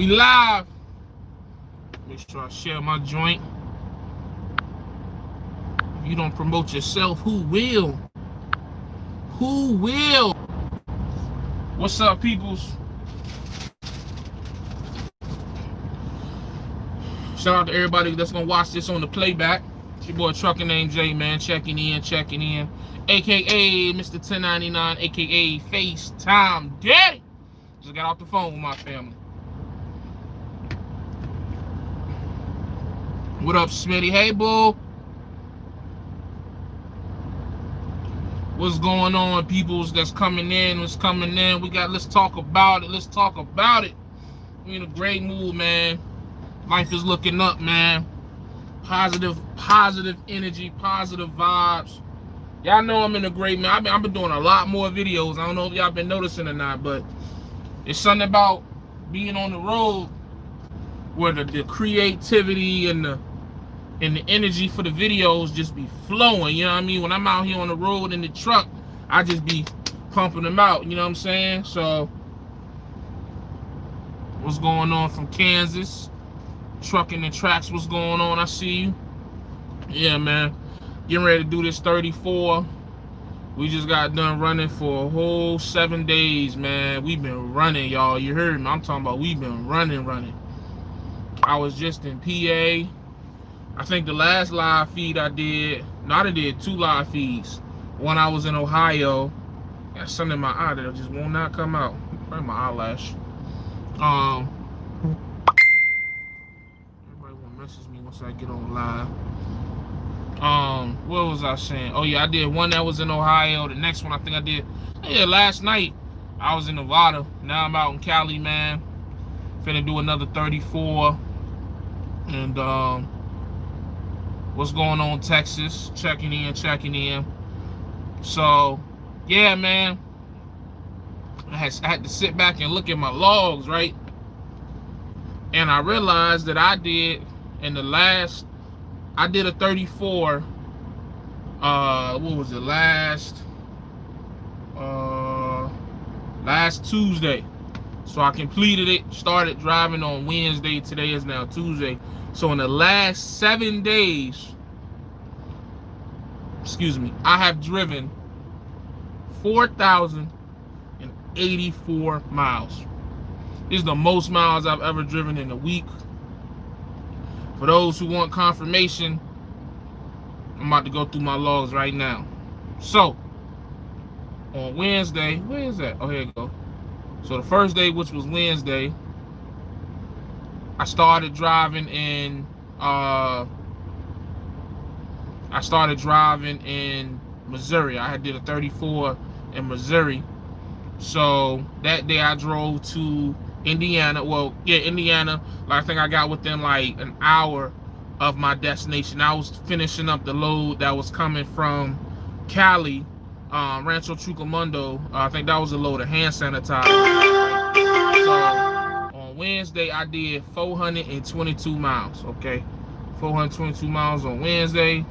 We live. Make sure I share my joint. If you don't promote yourself, who will? Who will? What's up, peoples? Shout out to everybody that's gonna watch this on the playback. It's your boy Trucker named Jay, man. Checking in. AKA Mr. 1099, AKA FaceTime Daddy. Just got off the phone with my family. What up, Smitty? Hey, boo. What's going on, peoples that's coming in? What's coming in? Let's talk about it. Let's talk about it. We in a great mood, man. Life is looking up, man. Positive energy, positive vibes. Y'all know I'm in a great mood. I've been doing a lot more videos. I don't know if y'all been noticing or not, but it's something about being on the road where the creativity and the energy for the videos just be flowing, you know what I mean? When I'm out here on the road in the truck, I just be pumping them out, you know what I'm saying? So, what's going on from Kansas? Trucking and Tracks, what's going on? I see you. Yeah, man. Getting ready to do this 34. We just got done running for a whole 7 days, man. We've been running, y'all. You heard me. I'm talking about we've been running. I was just in PA. I think the last live feed I did, I did 2 live feeds. One I was in Ohio. Got something in my eye that just will not come out. Probably my eyelash. Everybody wanna message me once I get on live. What was I saying? Oh yeah, I did one that was in Ohio. The next one I think I did, last night I was in Nevada. Now I'm out in Cali, man. Finna do another 34. And what's going on, Texas? Checking in. So, yeah, man. I had to sit back and look at my logs, right? And I realized that I did a 34. What was it? Last Tuesday. So I completed it, started driving on Wednesday. Today is now Tuesday. So in the last 7 days, I have driven 4,084 miles. This is the most miles I've ever driven in a week. For those who want confirmation, I'm about to go through my logs right now. So, on Wednesday, where is that? Oh, here you go. So the first day, which was Wednesday, I started driving in Missouri. I did a 34 in Missouri. So that day I drove to Indiana. Well, yeah, Indiana. I think I got within like an hour of my destination. I was finishing up the load that was coming from Cali, Rancho Cucamonga. I think that was a load of hand sanitizer. So on Wednesday I did 422 miles. Okay, 422 miles on Wednesday.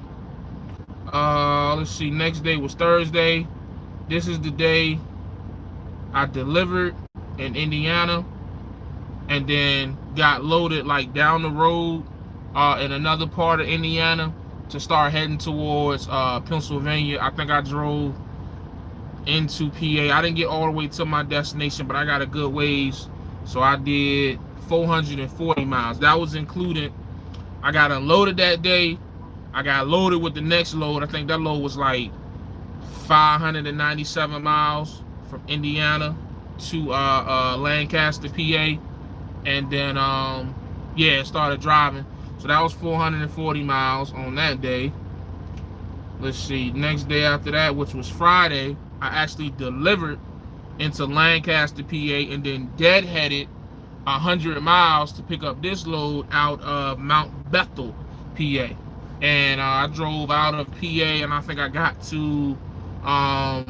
Let's see. Next day was Thursday. This is the day I delivered in Indiana, and then got loaded like down the road in another part of Indiana to start heading towards Pennsylvania. I think I drove into PA. I didn't get all the way to my destination, but I got a good ways. So I did 440 miles. That was included. I got unloaded that day. I got loaded with the next load. I think that load was like 597 miles from Indiana to Lancaster, PA. And then started driving. So that was 440 miles on that day. Let's see, next day after that, which was Friday, I actually delivered into Lancaster, PA, and then deadheaded 100 miles to pick up this load out of Mount Bethel, PA. And I drove out of PA, and I think I got to I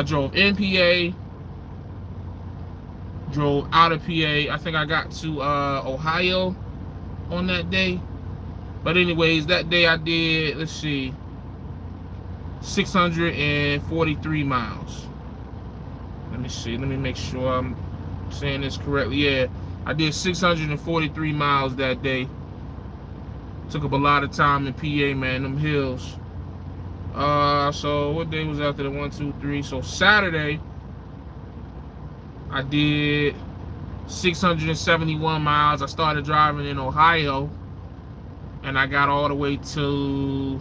drove in PA, drove out of PA. I think I got to Ohio on that day. But anyways, that day I did, let's see, 643 miles. Let me see, let me make sure I'm saying this correctly. Yeah, I did 643 miles that day. Took up a lot of time in PA, man, them hills. So what day was after the 1, 2, 3? So Saturday, I did 671 miles. I started driving in Ohio, and I got all the way to,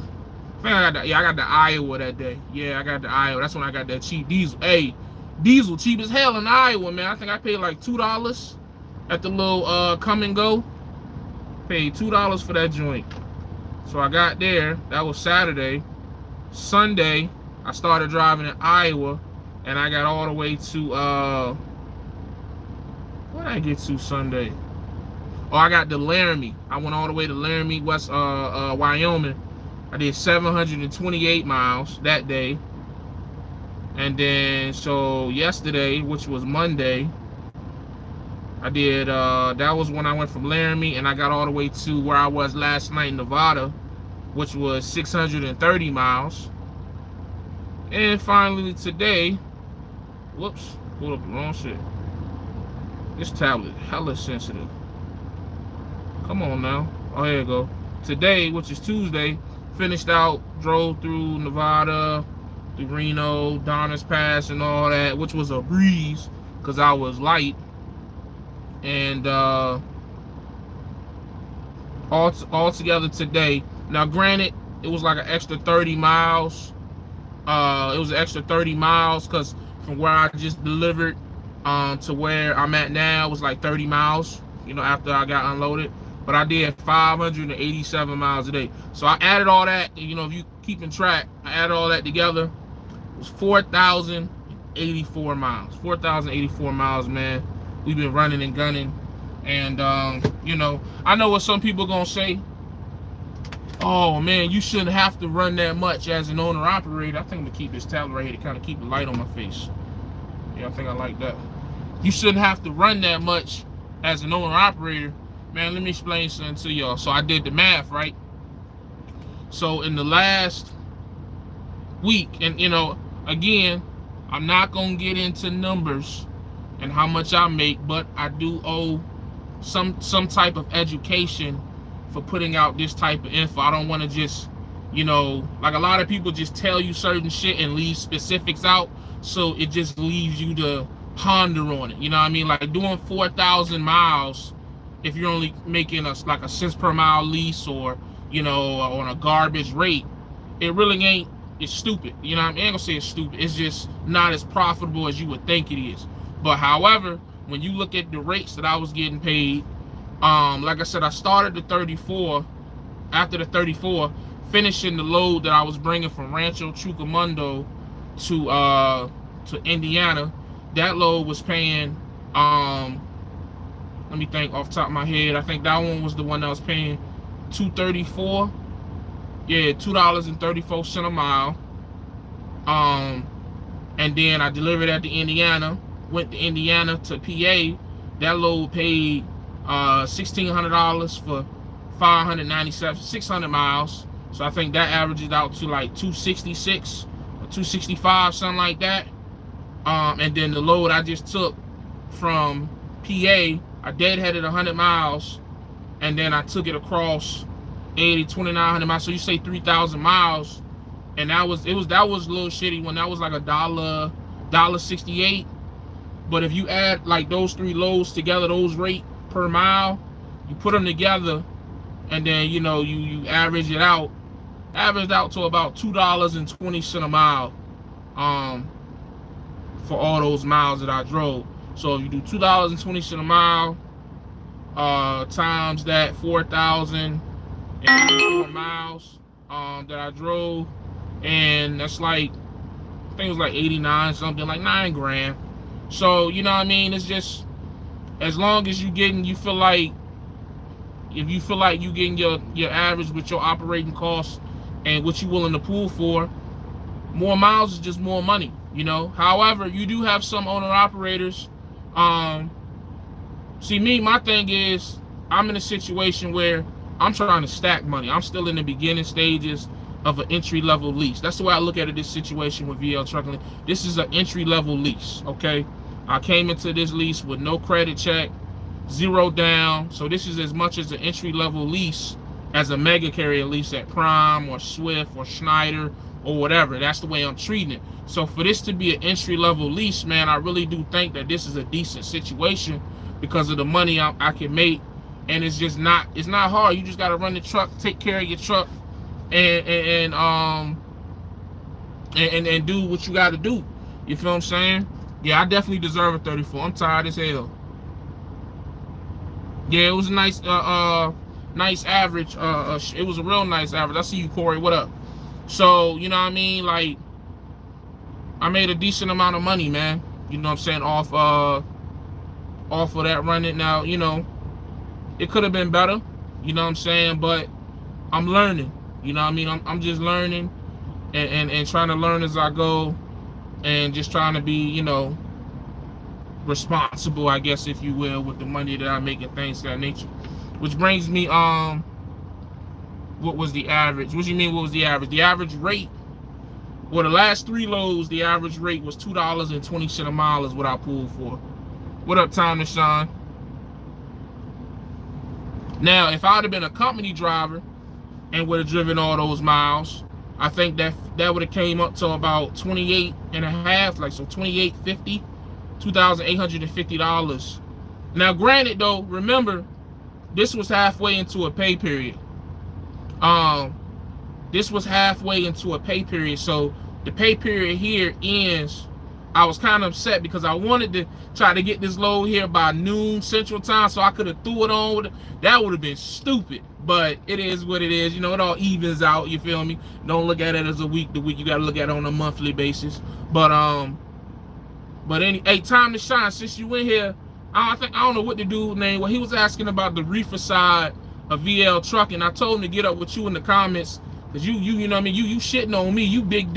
I think I got to Iowa that day. Yeah, I got to Iowa. That's when I got that cheap diesel. Hey, diesel cheap as hell in Iowa, man. I think I paid like $2 at the little come and go. Paid $2 for that joint. So I got there. That was Saturday. Sunday, I started driving in Iowa, and I got all the way to where did I get to Sunday? Oh, I got to Laramie. I went all the way to Laramie, West Wyoming. I did 728 miles that day. And then so yesterday, which was Monday, I did that was when I went from Laramie, and I got all the way to where I was last night in Nevada, which was 630 miles. And finally today, whoops, pulled up the wrong shit. This tablet, hella sensitive. Come on now. Oh, here you go. Today, which is Tuesday, finished out, drove through Nevada, through Reno, Donner's Pass, and all that, which was a breeze because I was light. And all together today. Now, granted, it was like an extra 30 miles. It was an extra 30 miles because from where I just delivered to where I'm at now was like 30 miles, you know, after I got unloaded. But I did 587 miles a day. So I added all that, you know, if you keeping track, I added all that together. It was 4,084 miles. 4,084 miles, man. We've been running and gunning. And, you know, I know what some people gonna say. Oh, man, you shouldn't have to run that much as an owner-operator. I think I'm gonna keep this tablet right here to kind of keep the light on my face. Yeah, I think I like that. You shouldn't have to run that much as an owner-operator. Man, let me explain something to y'all. So I did the math, right? So in the last week, and, you know, again, I'm not gonna get into numbers and how much I make, but I do owe some type of education for putting out this type of info. I don't want to just, you know, like a lot of people just tell you certain shit and leave specifics out, so it just leaves you to ponder on it. You know what I mean? Like doing 4,000 miles, if you're only making like a cents per mile lease, or, you know, on a garbage rate, it really ain't. It's stupid. You know what I mean? I ain't gonna say it's stupid. It's just not as profitable as you would think it is. But however, when you look at the rates that I was getting paid, like I said, I started the 34. After the 34, finishing the load that I was bringing from Rancho Cucamonga to Indiana, that load was paying, let me think off the top of my head, I think that one was the one that was paying $2.34. Yeah, $2.34 a mile. And then I delivered at the Indiana, went to Indiana to PA. That load paid $1,600 for 600 miles. So I think that averages out to like 266 or 265, something like that. And then the load I just took from PA, I deadheaded 100 miles, and then I took it across 2,900 miles. So you say 3,000 miles, and that was a little shitty when that was like $1.68. But if you add like those three loads together, those rate per mile, you put them together, and then, you know, you average it out, averaged out to about $2.20 a mile, for all those miles that I drove. So if you do $2.20 a mile, times that 4,084 miles that I drove, and that's like, I think it was like 89 something, like $9 grand. So, you know what I mean? It's just, as long as you feel like, if you feel like you getting your average with your operating costs and what you're willing to pull for, more miles is just more money, you know. However, you do have some owner operators. See, me, my thing is, I'm in a situation where I'm trying to stack money. I'm still in the beginning stages of an entry-level lease. That's the way I look at it, this situation with VL Trucking. This is an entry-level lease, okay? I came into this lease with no credit check, 0 down. So this is as much as an entry-level lease as a mega carrier lease at Prime or Swift or Schneider or whatever. That's the way I'm treating it. So for this to be an entry-level lease, man, I really do think that this is a decent situation because of the money I can make. And it's just not, it's not hard. You just got to run the truck, take care of your truck, and do what you got to do. You feel what I'm saying? Yeah, I definitely deserve a 34. I'm tired as hell. Yeah, it was a nice, nice average. It was a real nice average. I see you, Corey. What up? So, you know what I mean? Like, I made a decent amount of money, man. You know what I'm saying? Off of that running. Now, you know, it could have been better. You know what I'm saying? But I'm learning. You know what I mean? I'm just learning and trying to learn as I go, and just trying to be, you know, responsible, I guess, if you will, with the money that I make and things of that nature. Which brings me, what was the average? What do you mean, what was the average? The average rate, well, the last 3 loads, the average rate was $2.20 a mile is what I pulled for. What up, Tom and Sean? Now, if I'd have been a company driver and would have driven all those miles, I think that would have came up to about 28 and a half, like, so 28.50, $2,850. Now, granted, though, remember, this was halfway into a pay period. This was halfway into a pay period, so the pay period here ends. I was kind of upset because I wanted to try to get this load here by noon Central Time, so I could have threw it on with it. That would have been stupid, but it is what it is. You know, it all evens out. You feel me? Don't look at it as a week to week. You got to look at it on a monthly basis. But hey, time to shine. Since you in here, I don't know what the dude name. Well, he was asking about the reefer side of VL Trucking. I told him to get up with you in the comments. Cause you know what I mean, you shitting on me, you big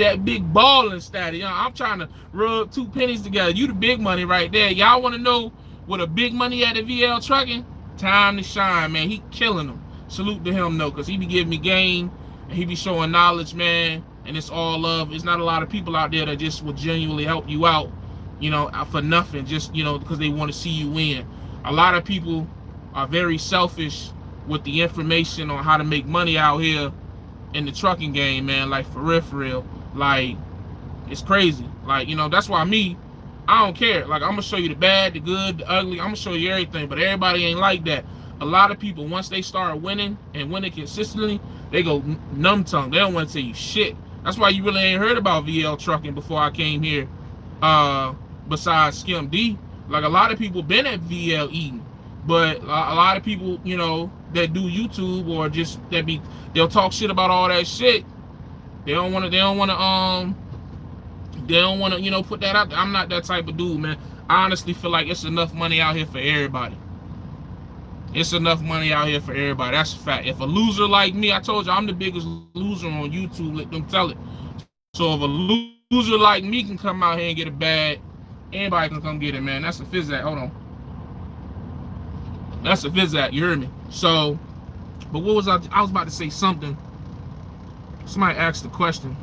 balling status. You know, I'm trying to rub 2 pennies together. You the big money right there. Y'all want to know what a big money at the VL Trucking? Time to shine, man. He killing them. Salute to him though, cause he be giving me game and he be showing knowledge, man. And it's all love. It's not a lot of people out there that just will genuinely help you out, you know, for nothing, just, you know, because they want to see you win. A lot of people are very selfish with the information on how to make money out here in the trucking game, man. Like, for real, like, it's crazy. Like, you know, that's why I don't care. Like, I'm gonna show you the bad, the good, the ugly. I'm gonna show you everything, but everybody ain't like that. A lot of people, once they start winning and winning consistently, they go numb tongue. They don't want to tell you shit. That's why you really ain't heard about VL Trucking before I came here, besides Skim D. Like, a lot of people been at VL eating, but a lot of people, you know, that do YouTube or just they'll talk shit about all that shit. They don't want to, you know, put that out there. I'm not that type of dude, man. I honestly feel like it's enough money out here for everybody. It's enough money out here for everybody. That's a fact. If a loser like me, I told you I'm the biggest loser on YouTube, let them tell it. So if a loser like me can come out here and get a bag, anybody can come get it, man. That's a phys Hold on. That's a phys you heard me. So, but what was I was about to say something. Somebody asked the question.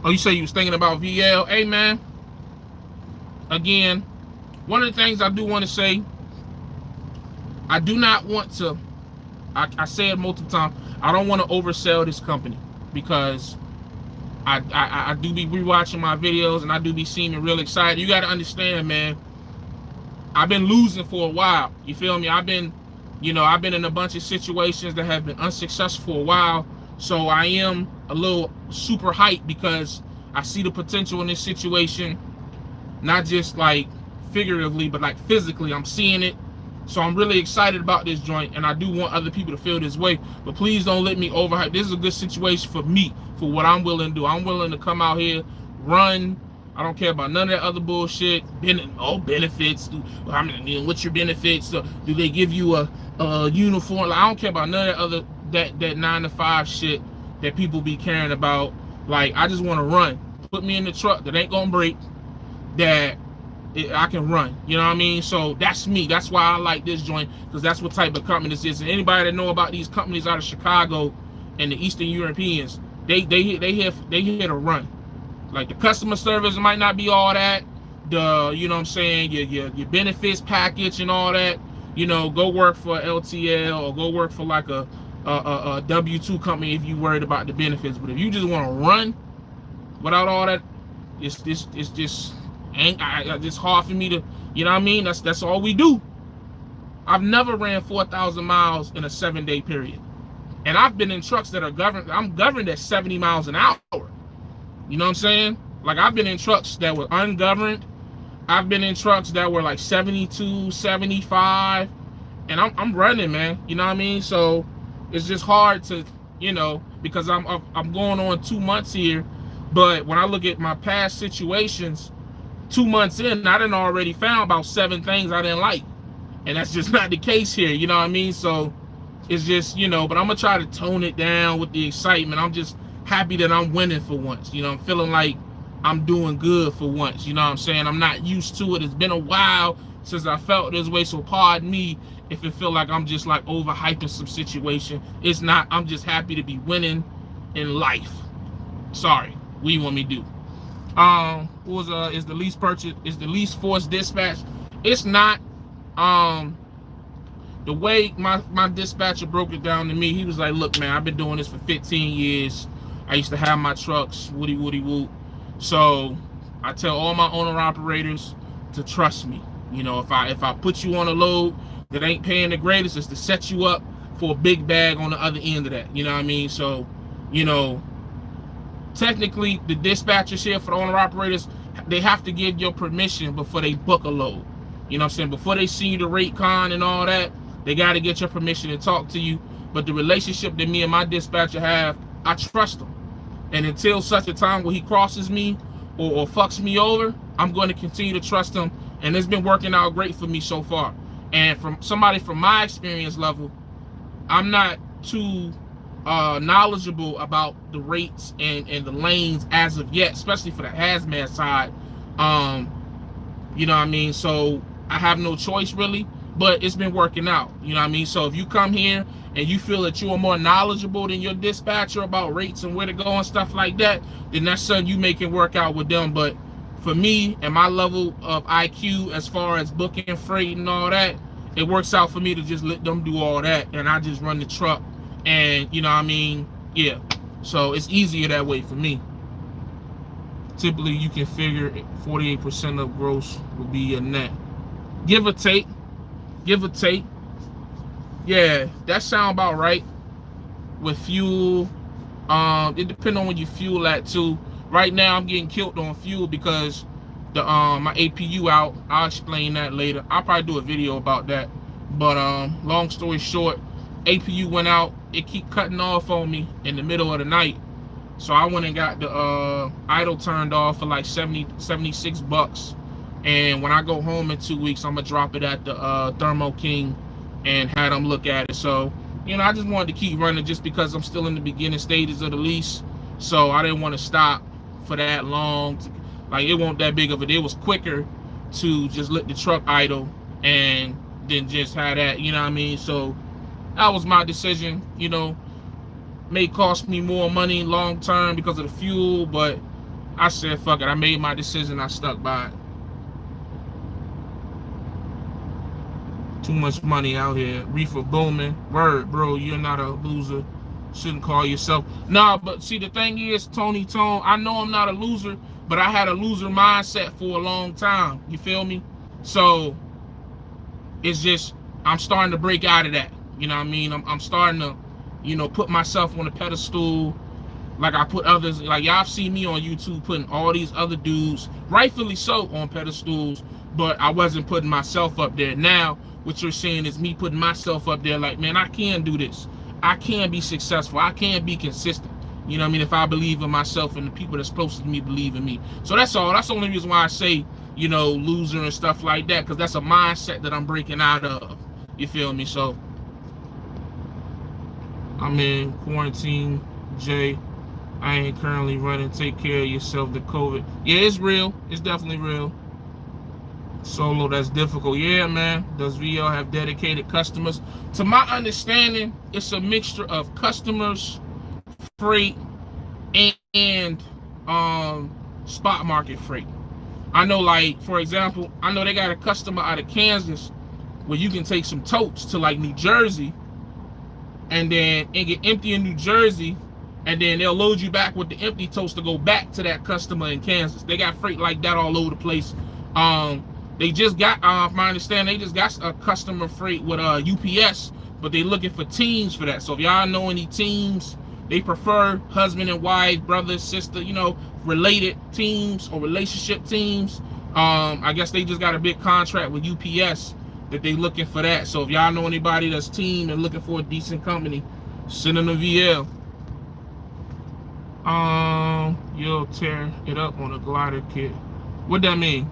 Oh, you say you was thinking about VL? Hey, man. Again, one of the things I do want to say, I do not want to, I say it multiple times, I don't want to oversell this company because I do be rewatching my videos and I do be seeming real excited. You got to understand, man, I've been losing for a while. You feel me? I've been in a bunch of situations that have been unsuccessful for a while. So I am a little super hyped because I see the potential in this situation, not just like figuratively, but like physically. I'm seeing it. So I'm really excited about this joint, and I do want other people to feel this way. But please don't let me overhype. This is a good situation for me, for what I'm willing to do. I'm willing to come out here, run. I don't care about none of that other bullshit. Benefits. What's your benefits? Do they give you a uniform? Like, I don't care about none of that other that 9-to-5 shit that people be caring about. Like, I just want to run. Put me in the truck that ain't gonna break, that I can run. You know what I mean? So that's me. That's why I like this joint, because that's what type of company this is. And anybody that know about these companies out of Chicago and the Eastern Europeans, they here to run. Like, the customer service might not be all that, the, you know what I'm saying, your benefits package and all that, go work for LTL or go work for like a W-2 company if you worried about the benefits. But if you just want to run without all that, it's just ain't it's hard for me to, you know what I mean? That's all we do. I've never ran 4,000 miles in a 7-day period. And I've been in trucks that are governed, I'm governed at 70 miles an hour. You know what I'm saying? Like, I've been in trucks that were ungoverned. I've been in trucks that were like 72, 75, and I'm running, man. You know what I mean? So it's just hard to, because I'm going on 2 months here. But when I look at my past situations, 2 months in, I done already found about 7 things I didn't like. And that's just not the case here, you know what I mean? So it's just, but I'm gonna try to tone it down with the excitement. I'm just happy that I'm winning for once. I'm feeling like I'm doing good for once. You know what I'm saying? I'm not used to it. It's been a while since I felt this way, so pardon me if it feel like I'm just like overhyping some situation. It's not. I'm just happy to be winning in life. Sorry. What do you want me to do? Is the lease purchase? Is the lease force dispatch? It's not. The way my dispatcher broke it down to me, he was like, look, man, I've been doing this for 15 years. I used to have my trucks, woody woot. So I tell all my owner operators to trust me. If I put you on a load that ain't paying the greatest, is to set you up for a big bag on the other end of that. You know what I mean? So, technically the dispatchers here for the owner operators, they have to give your permission before they book a load. You know what I'm saying? Before they see the rate con and all that, they got to get your permission to talk to you. But the relationship that me and my dispatcher have, I trust him. And until such a time where he crosses me or fucks me over, I'm going to continue to trust him. And it's been working out great for me so far. And from somebody from my experience level, I'm not too knowledgeable about the rates and the lanes as of yet, especially for the hazmat side. You know what I mean? So I have no choice really, but it's been working out. You know what I mean? So if you come here and you feel that you are more knowledgeable than your dispatcher about rates and where to go and stuff like that, then that's something you make it work out with them. But for me and my level of IQ as far as booking freight and all that, it works out for me to just let them do all that, and I just run the truck. And you know what I mean? Yeah. So it's easier that way for me. Typically, you can figure 48% of gross will be your net. Give or take. Yeah, that sound about right. With fuel, it depends on when you fuel at too. Right now, I'm getting killed on fuel because the my APU out. I'll explain that later. I'll probably do a video about that. But long story short, APU went out. It keep cutting off on me in the middle of the night. So I went and got the idle turned off for like 76 bucks. And when I go home in 2 weeks, I'm gonna drop it at the Thermo King and have them look at it. So, I just wanted to keep running just because I'm still in the beginning stages of the lease. So I didn't want to stop for that long. Like, it wasn't that big of a deal. It was quicker to just let the truck idle and then just have that, you know what I mean? So that was my decision. May cost me more money long term because of the fuel, but I said fuck it. I made my decision. I stuck by it. Too much money out here. Reefer booming. Word, bro. You're not a loser. Shouldn't call yourself. Nah, but see, the thing is, Tony Tone, I know I'm not a loser, but I had a loser mindset for a long time. You feel me? So it's just, I'm starting to break out of that. You know what I mean? I'm starting to, put myself on a pedestal like I put others. Like, y'all see me on YouTube putting all these other dudes, rightfully so, on pedestals, but I wasn't putting myself up there. Now, what you're seeing is me putting myself up there like, man, I can do this. I can be successful. I can be consistent. You know what I mean? If I believe in myself and the people that's closest to me believe in me. So that's all. That's the only reason why I say, loser and stuff like that, because that's a mindset that I'm breaking out of. You feel me? So I'm in quarantine, Jay. I ain't currently running. Take care of yourself. The COVID. Yeah, it's real. It's definitely real. Solo, that's difficult. Yeah, man. Does VL have dedicated customers? To my understanding, it's a mixture of customers, freight, and spot market freight. I know, like, for example, I know they got a customer out of Kansas where you can take some totes to like New Jersey, and then it get empty in New Jersey, and then they'll load you back with the empty totes to go back to that customer in Kansas. They got freight like that all over the place. They just got, from my understanding, they just got a customer freight with UPS, but they looking for teams for that. So if y'all know any teams, they prefer husband and wife, brother, sister, you know, related teams or relationship teams. I guess they just got a big contract with UPS that they looking for that. So if y'all know anybody that's team and looking for a decent company, send them a VL. You'll tear it up on a glider kit. What that mean?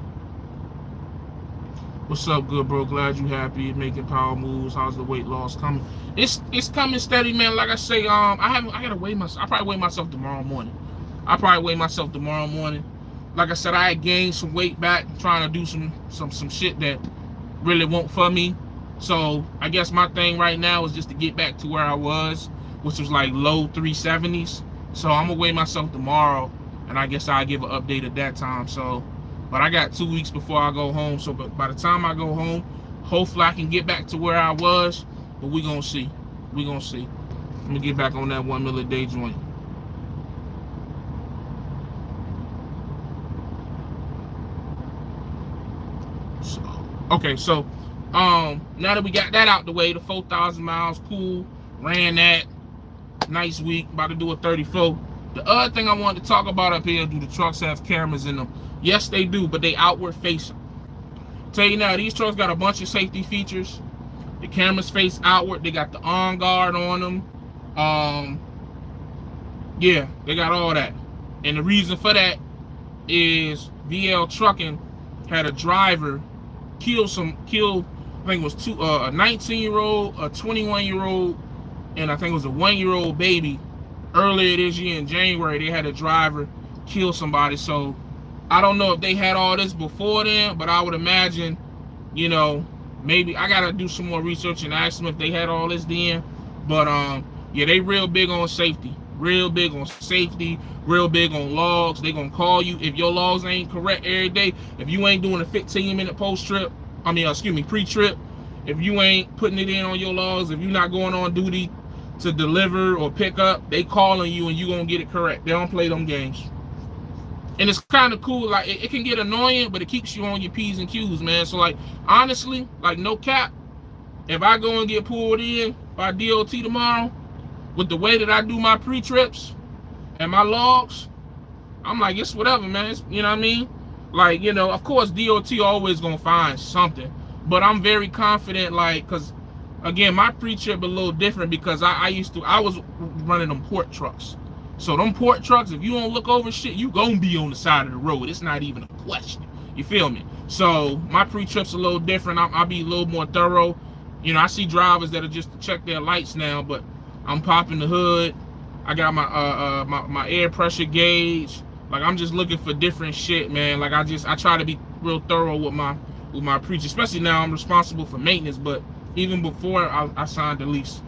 What's up, good bro? Glad you happy, making power moves. How's the weight loss coming? It's coming steady, man. Like I say, I gotta weigh myself. I probably weigh myself tomorrow morning. Like I said, I had gained some weight back, trying to do some shit that really won't for me. So I guess my thing right now is just to get back to where I was, which was like low 370s. So I'm gonna weigh myself tomorrow, and I guess I'll give an update at that time. So, but I got 2 weeks before I go home. So, but by the time I go home, hopefully I can get back to where I was. But we gonna see. I'm gonna get back on that 1 meal a day joint. So, okay, so now that we got that out the way, the 4,000 miles, cool, ran that, nice week, about to do a 34. The other thing I wanted to talk about up here, do the trucks have cameras in them? Yes, they do, but they outward facing. Tell you now, these trucks got a bunch of safety features. The cameras face outward. They got the on guard on them. Yeah, they got all that. And the reason for that is VL Trucking had a driver kill, I think it was a 19-year-old, a 21-year-old, and I think it was a 1-year-old baby. Earlier this year in January, they had a driver kill somebody. So I don't know if they had all this before then, but I would imagine, you know, maybe I gotta do some more research and ask them if they had all this then. But yeah, they real big on safety, real big on logs. They gonna call you if your logs ain't correct every day. If you ain't doing a 15-minute pre-trip, if you ain't putting it in on your logs, if you're not going on duty to deliver or pick up, they calling you and you gonna get it correct. They don't play them games. And it's kind of cool. Like, it can get annoying, but it keeps you on your P's and Q's, man. So, like, honestly, like, no cap, if I go and get pulled in by DOT tomorrow, with the way that I do my pre-trips and my logs, I'm like, it's whatever, man. It's, you know what I mean? Like, you know, of course, DOT always gonna find something, but I'm very confident, like, because, again, my pre-trip a little different because I was running them port trucks. So them port trucks, if you don't look over shit, you gonna be on the side of the road. It's not even a question. You feel me? So my pre-trip's a little different. I'll be a little more thorough. You know, I see drivers that are just to check their lights now, but I'm popping the hood. I got my my air pressure gauge. Like, I'm just looking for different shit, man. Like, I try to be real thorough with my pre-trip, especially now I'm responsible for maintenance. But even before I signed the lease,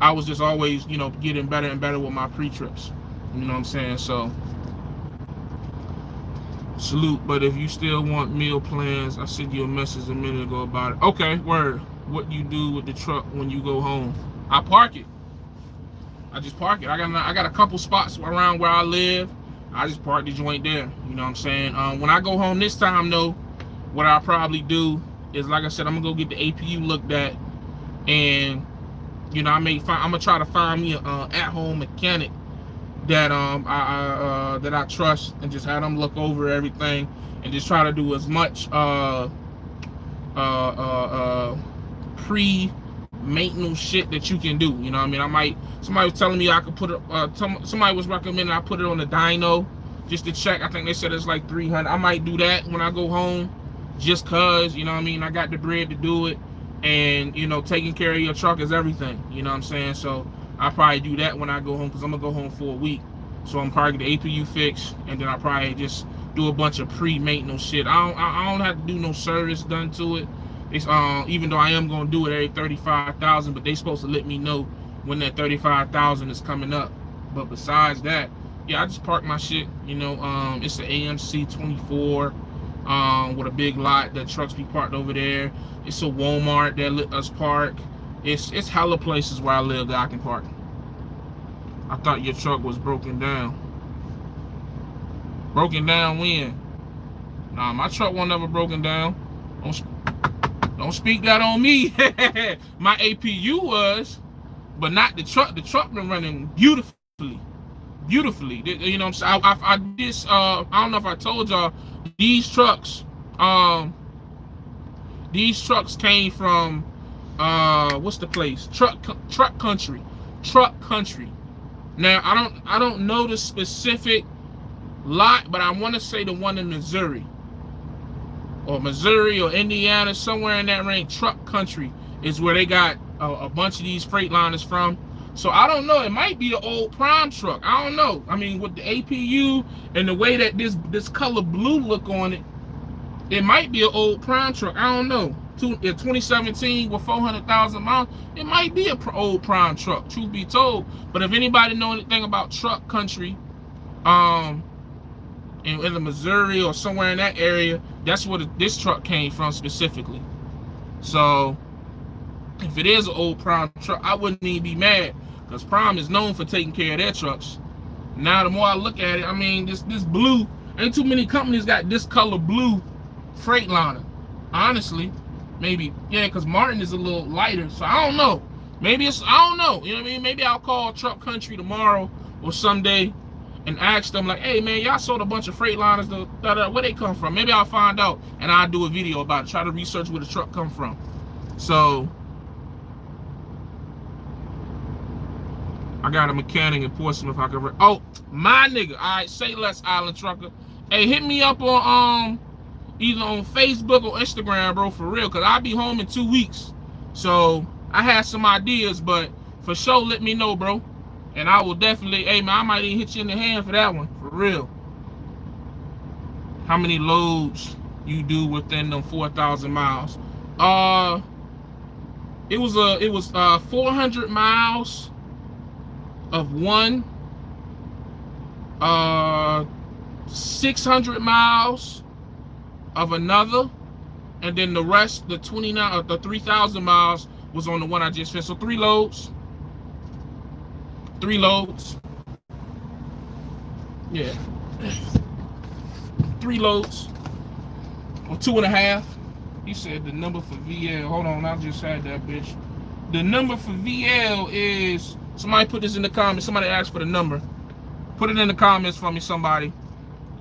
I was just always, you know, getting better and better with my pre-trips. You know what I'm saying? So, salute. But if you still want meal plans, I sent you a message a minute ago about it. Okay, word. What you do with the truck when you go home? I park it. I just park it. I got a couple spots around where I live. I just park the joint there. You know what I'm saying? When I go home this time, though, what I'll probably do is, like I said, I'm gonna go get the APU looked at, and, you know, I'm gonna try to find me a at-home mechanic that that I trust, and just have them look over everything and just try to do as much pre-maintenance shit that you can do. You know what I mean? Somebody was telling me I could put it, somebody was recommending I put it on the dyno just to check. I think they said it's like 300. I might do that when I go home, just cause, you know what I mean, I got the bread to do it. And, you know, taking care of your truck is everything. You know what I'm saying? So I'll probably do that when I go home, because I'm gonna go home for a week. So I'm probably get the APU fixed, and then I'll probably just do a bunch of pre-maintenance shit. I don't have to do no service done to it. It's even though I am gonna do it every 35,000, but they supposed to let me know when that 35,000 is coming up. But besides that, yeah, I just park my shit. You know, it's an AMC 24. with a big lot that trucks be parked over there. It's a Walmart that let us park. It's hella places where I live that I can park. I thought your truck was broken down. Broken down when? Nah, my truck wasn't ever broken down. Don't speak that on me. My APU was, but not the truck. The truck been running beautifully. Beautifully. You know what I'm saying? I don't know if I told y'all, these trucks came from what's the place? Truck Country. Truck Country. Now I don't know the specific lot, but I want to say the one in Missouri or Indiana, somewhere in that range. Truck Country is where they got a bunch of these Freightliners from. So I don't know. It might be an old prime truck. I don't know. I mean, with the APU and the way that this color blue look on it, it might be an old prime truck. I don't know. 2017 with 400,000 miles, it might be an old prime truck, truth be told. But if anybody know anything about Truck Country, in the Missouri or somewhere in that area, that's where this truck came from specifically. So if it is an old prime truck, I wouldn't even be mad, because Prime is known for taking care of their trucks. Now the more I look at it, I mean, this blue, ain't too many companies got this color blue Freightliner. Honestly, maybe, yeah, because Martin is a little lighter, so I don't know. Maybe it's, I don't know, you know what I mean? Maybe I'll call Truck Country tomorrow or someday and ask them, like, hey man, y'all sold a bunch of Freightliners, where they come from? Maybe I'll find out and I'll do a video about it, try to research where the truck come from. So I got a mechanic in Portsmouth. I can. Oh, my nigga. All right, say less, Island Trucker. Hey, hit me up on either on Facebook or Instagram, bro, for real, because I'll be home in 2 weeks. So I had some ideas, but for sure, let me know, bro. And I will definitely, hey man, I might even hit you in the hand for that one, for real. How many loads you do within them 4,000 miles? It was 400 miles of one, 600 miles of another, and then the rest, the 3,000 miles was on the one I just finished. So 3 loads. 3 loads. Yeah. 3 loads. Or 2.5. He said the number for VL. Hold on, I just had that bitch. The number for VL is, somebody put this in the comments. Somebody asked for the number. Put it in the comments for me, somebody.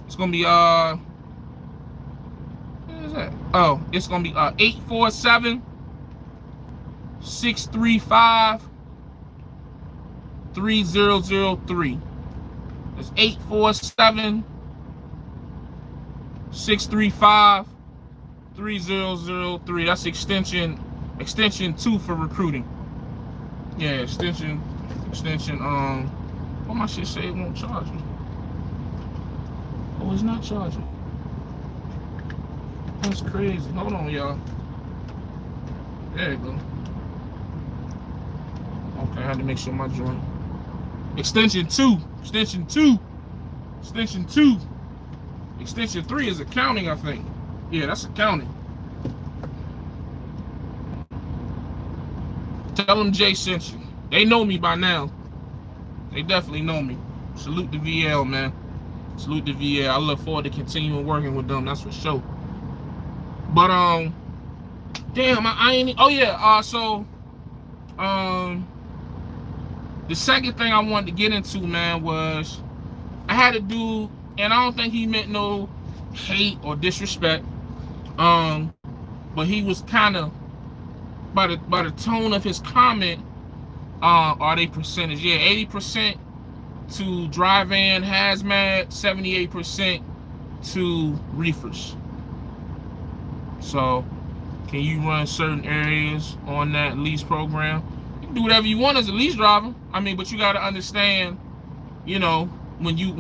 It's gonna be what is that? Oh, it's gonna be 847-635-3003. It's 847-635-3003. That's extension 2 for recruiting. Yeah, extension. What my shit say it won't charge me? Oh, it's not charging. That's crazy. Hold on, y'all. There you go. Okay, I had to make sure my joint. Extension 2. Extension 2. Extension 2. Extension 3 is accounting, I think. Yeah, that's accounting. Tell them Jay sent you. They know me by now. They definitely know me. Salute the VL, man. Salute the VL. I look forward to continuing working with them. That's for sure. But damn, I ain't. Oh yeah. So the second thing I wanted to get into, man, was I had a dude, and I don't think he meant no hate or disrespect. But he was kind of, by the tone of his comment, are they percentage? Yeah, 80% to dry van hazmat, 78% to reefers. So can you run certain areas on that lease program? You can do whatever you want as a lease driver. I mean, but you got to understand, you know, when you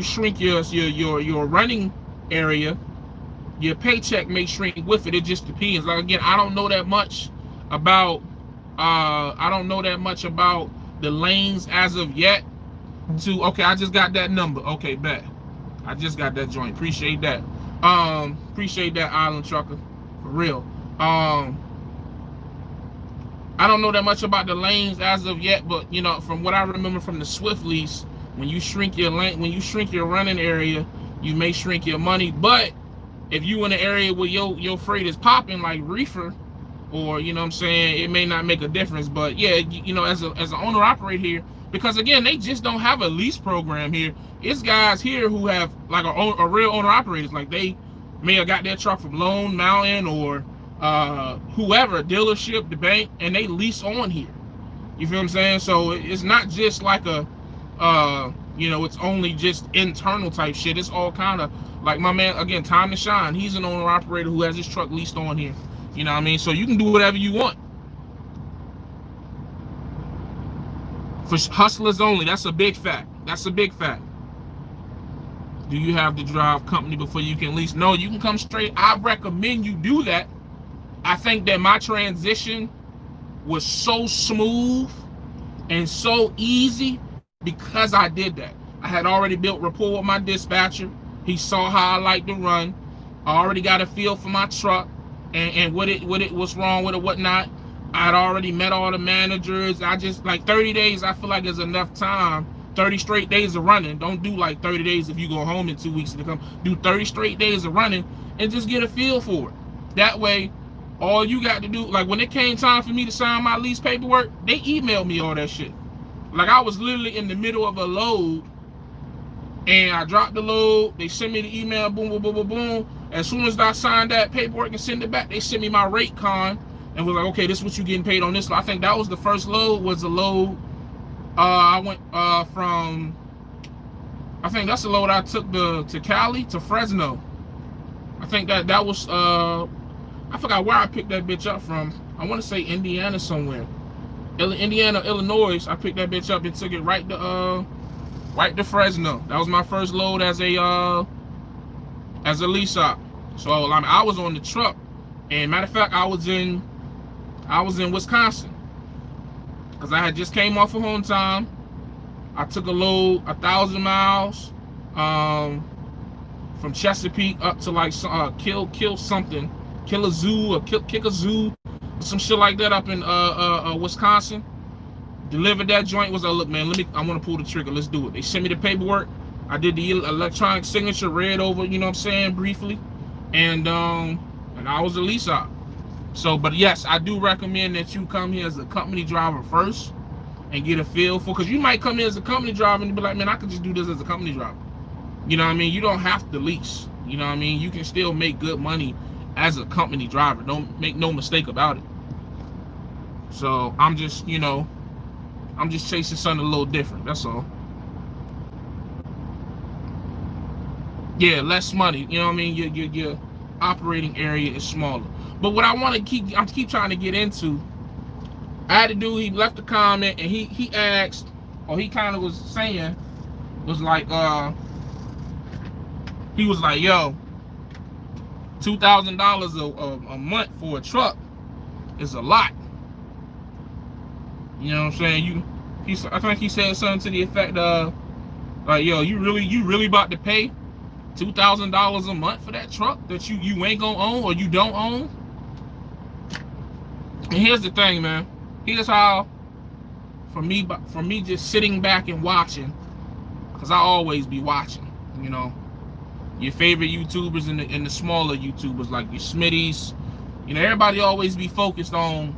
shrink your running area, your paycheck may shrink with it. It just depends. Like, again, I don't know that much about the lanes as of yet. Okay, I just got that number. Okay, bet. I just got that joint. Appreciate that. Appreciate that, Island Trucker. For real. I don't know that much about the lanes as of yet, but you know, from what I remember from the Swift lease, when you shrink your lane, when you shrink your running area, you may shrink your money. But if you in an area where your freight is popping like reefer, or you know what I'm saying, it may not make a difference. But yeah, you know, as an owner operator here, because again, they just don't have a lease program here. It's guys here who have like a real owner operators, like they may have got their truck from Lone Mountain or whoever, dealership, the bank, and they lease on here. You feel what I'm saying? So it's not just like a you know, it's only just internal type shit. It's all kind of like my man, again, Time to Shine. He's an owner operator who has his truck leased on here. You know what I mean? So you can do whatever you want. For hustlers only, that's a big fact. That's a big fact. Do you have to drive company before you can lease? No, you can come straight. I recommend you do that. I think that my transition was so smooth and so easy because I did that. I had already built rapport with my dispatcher. He saw how I like to run. I already got a feel for my truck and what's wrong with it, whatnot. I'd already met all the managers. I just, like 30 days, I feel like is enough time. 30 straight days of running. Don't do like 30 days if you go home in 2 weeks to come. Do 30 straight days of running and just get a feel for it. That way, all you got to do, like when it came time for me to sign my lease paperwork, they emailed me all that shit. Like I was literally in the middle of a load and I dropped the load. They sent me the email, boom, boom, boom, boom, boom. As soon as I signed that paperwork and sent it back, they sent me my rate con and was like, okay, this is what you getting paid on this. I think that was the first load, was the load. I went from, I think that's the load I took to Cali, to Fresno. I think that was, I forgot where I picked that bitch up from. I want to say Indiana somewhere. Indiana, Illinois. I picked that bitch up and took it right to Fresno. That was my first load as a lease op. So I mean, I was on the truck, and matter of fact, I was in Wisconsin because I had just came off of home time. I took a load 1,000 miles from Chesapeake up to like kill something. Kill a zoo or kick a zoo, some shit like that up in Wisconsin. Delivered that joint. Was like, look, man, I want to pull the trigger. Let's do it. They sent me the paperwork. I did the electronic signature, read over, you know what I'm saying, briefly, and I was a lease op. So, but yes, I do recommend that you come here as a company driver first and get a feel for, because you might come here as a company driver and be like, man, I could just do this as a company driver. You know what I mean? You don't have to lease. You know what I mean? You can still make good money as a company driver. Don't make no mistake about it. So I'm just, you know, I'm just chasing something a little different. That's all. Yeah, less money. You know what I mean? Your operating area is smaller. But what I want to keep trying to get into, I had a dude, he left a comment and he asked, or he kind of was saying, was like, he was like, yo, $2,000 a month for a truck is a lot. You know what I'm saying? I think he said something to the effect of, like, yo, you really about to pay $2,000 a month for that truck that you ain't gonna own or you don't own? And here's the thing, man. Here's how, for me just sitting back and watching, because I always be watching, you know, your favorite YouTubers and the smaller YouTubers like your Smitties, you know, everybody always be focused on,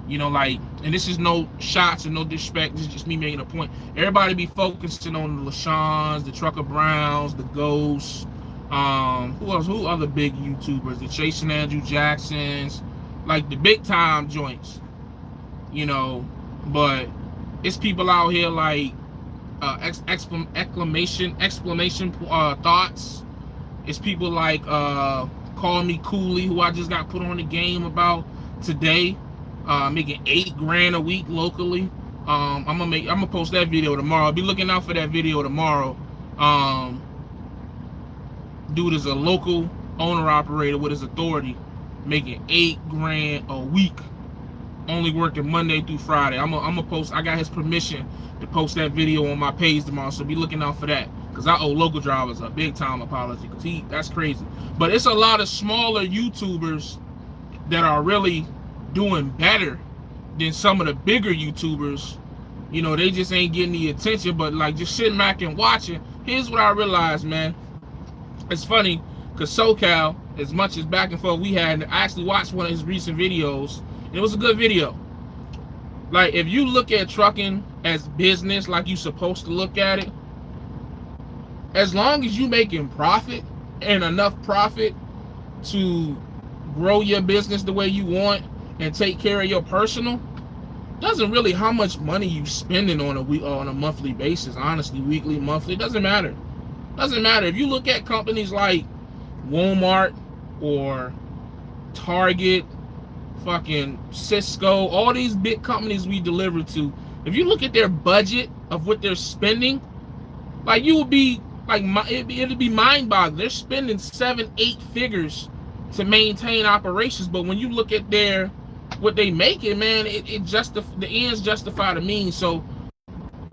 you know, like, and this is no shots and no disrespect, this is just me making a point. Everybody be focusing on the LaShawns, the Trucker Browns, the Ghosts, who other big YouTubers, the Chasing Andrew Jacksons, like the big time joints, you know. But it's people out here like exclamation thoughts. It's people like Call Me Cooley, who I just got put on the game about today, making $8 grand a week locally. I'm gonna post that video tomorrow. Be looking out for that video tomorrow. Dude is a local owner operator with his authority, making $8 grand a week, only working Monday through Friday. I'm gonna post. I got his permission to post that video on my page tomorrow, so be looking out for that. because I owe local drivers a big time apology, because that's crazy. But it's a lot of smaller YouTubers that are really doing better than some of the bigger YouTubers. You know, they just ain't getting the attention, but like just sitting back and watching. Here's what I realized, man. It's funny, because SoCal, as much as back and forth we had, I actually watched one of his recent videos, and it was a good video. Like, if you look at trucking as business like you supposed to look at it, as long as you making profit and enough profit to grow your business the way you want and take care of your personal, doesn't really how much money you spending on a monthly basis, honestly, weekly, monthly, doesn't matter. Doesn't matter. If you look at companies like Walmart or Target, fucking Cisco, all these big companies we deliver to, if you look at their budget of what they're spending, like, you would be like, it'd be mind-boggling. They're spending 7-8 figures to maintain operations, but when you look at what they make it, man, the ends justify the means. So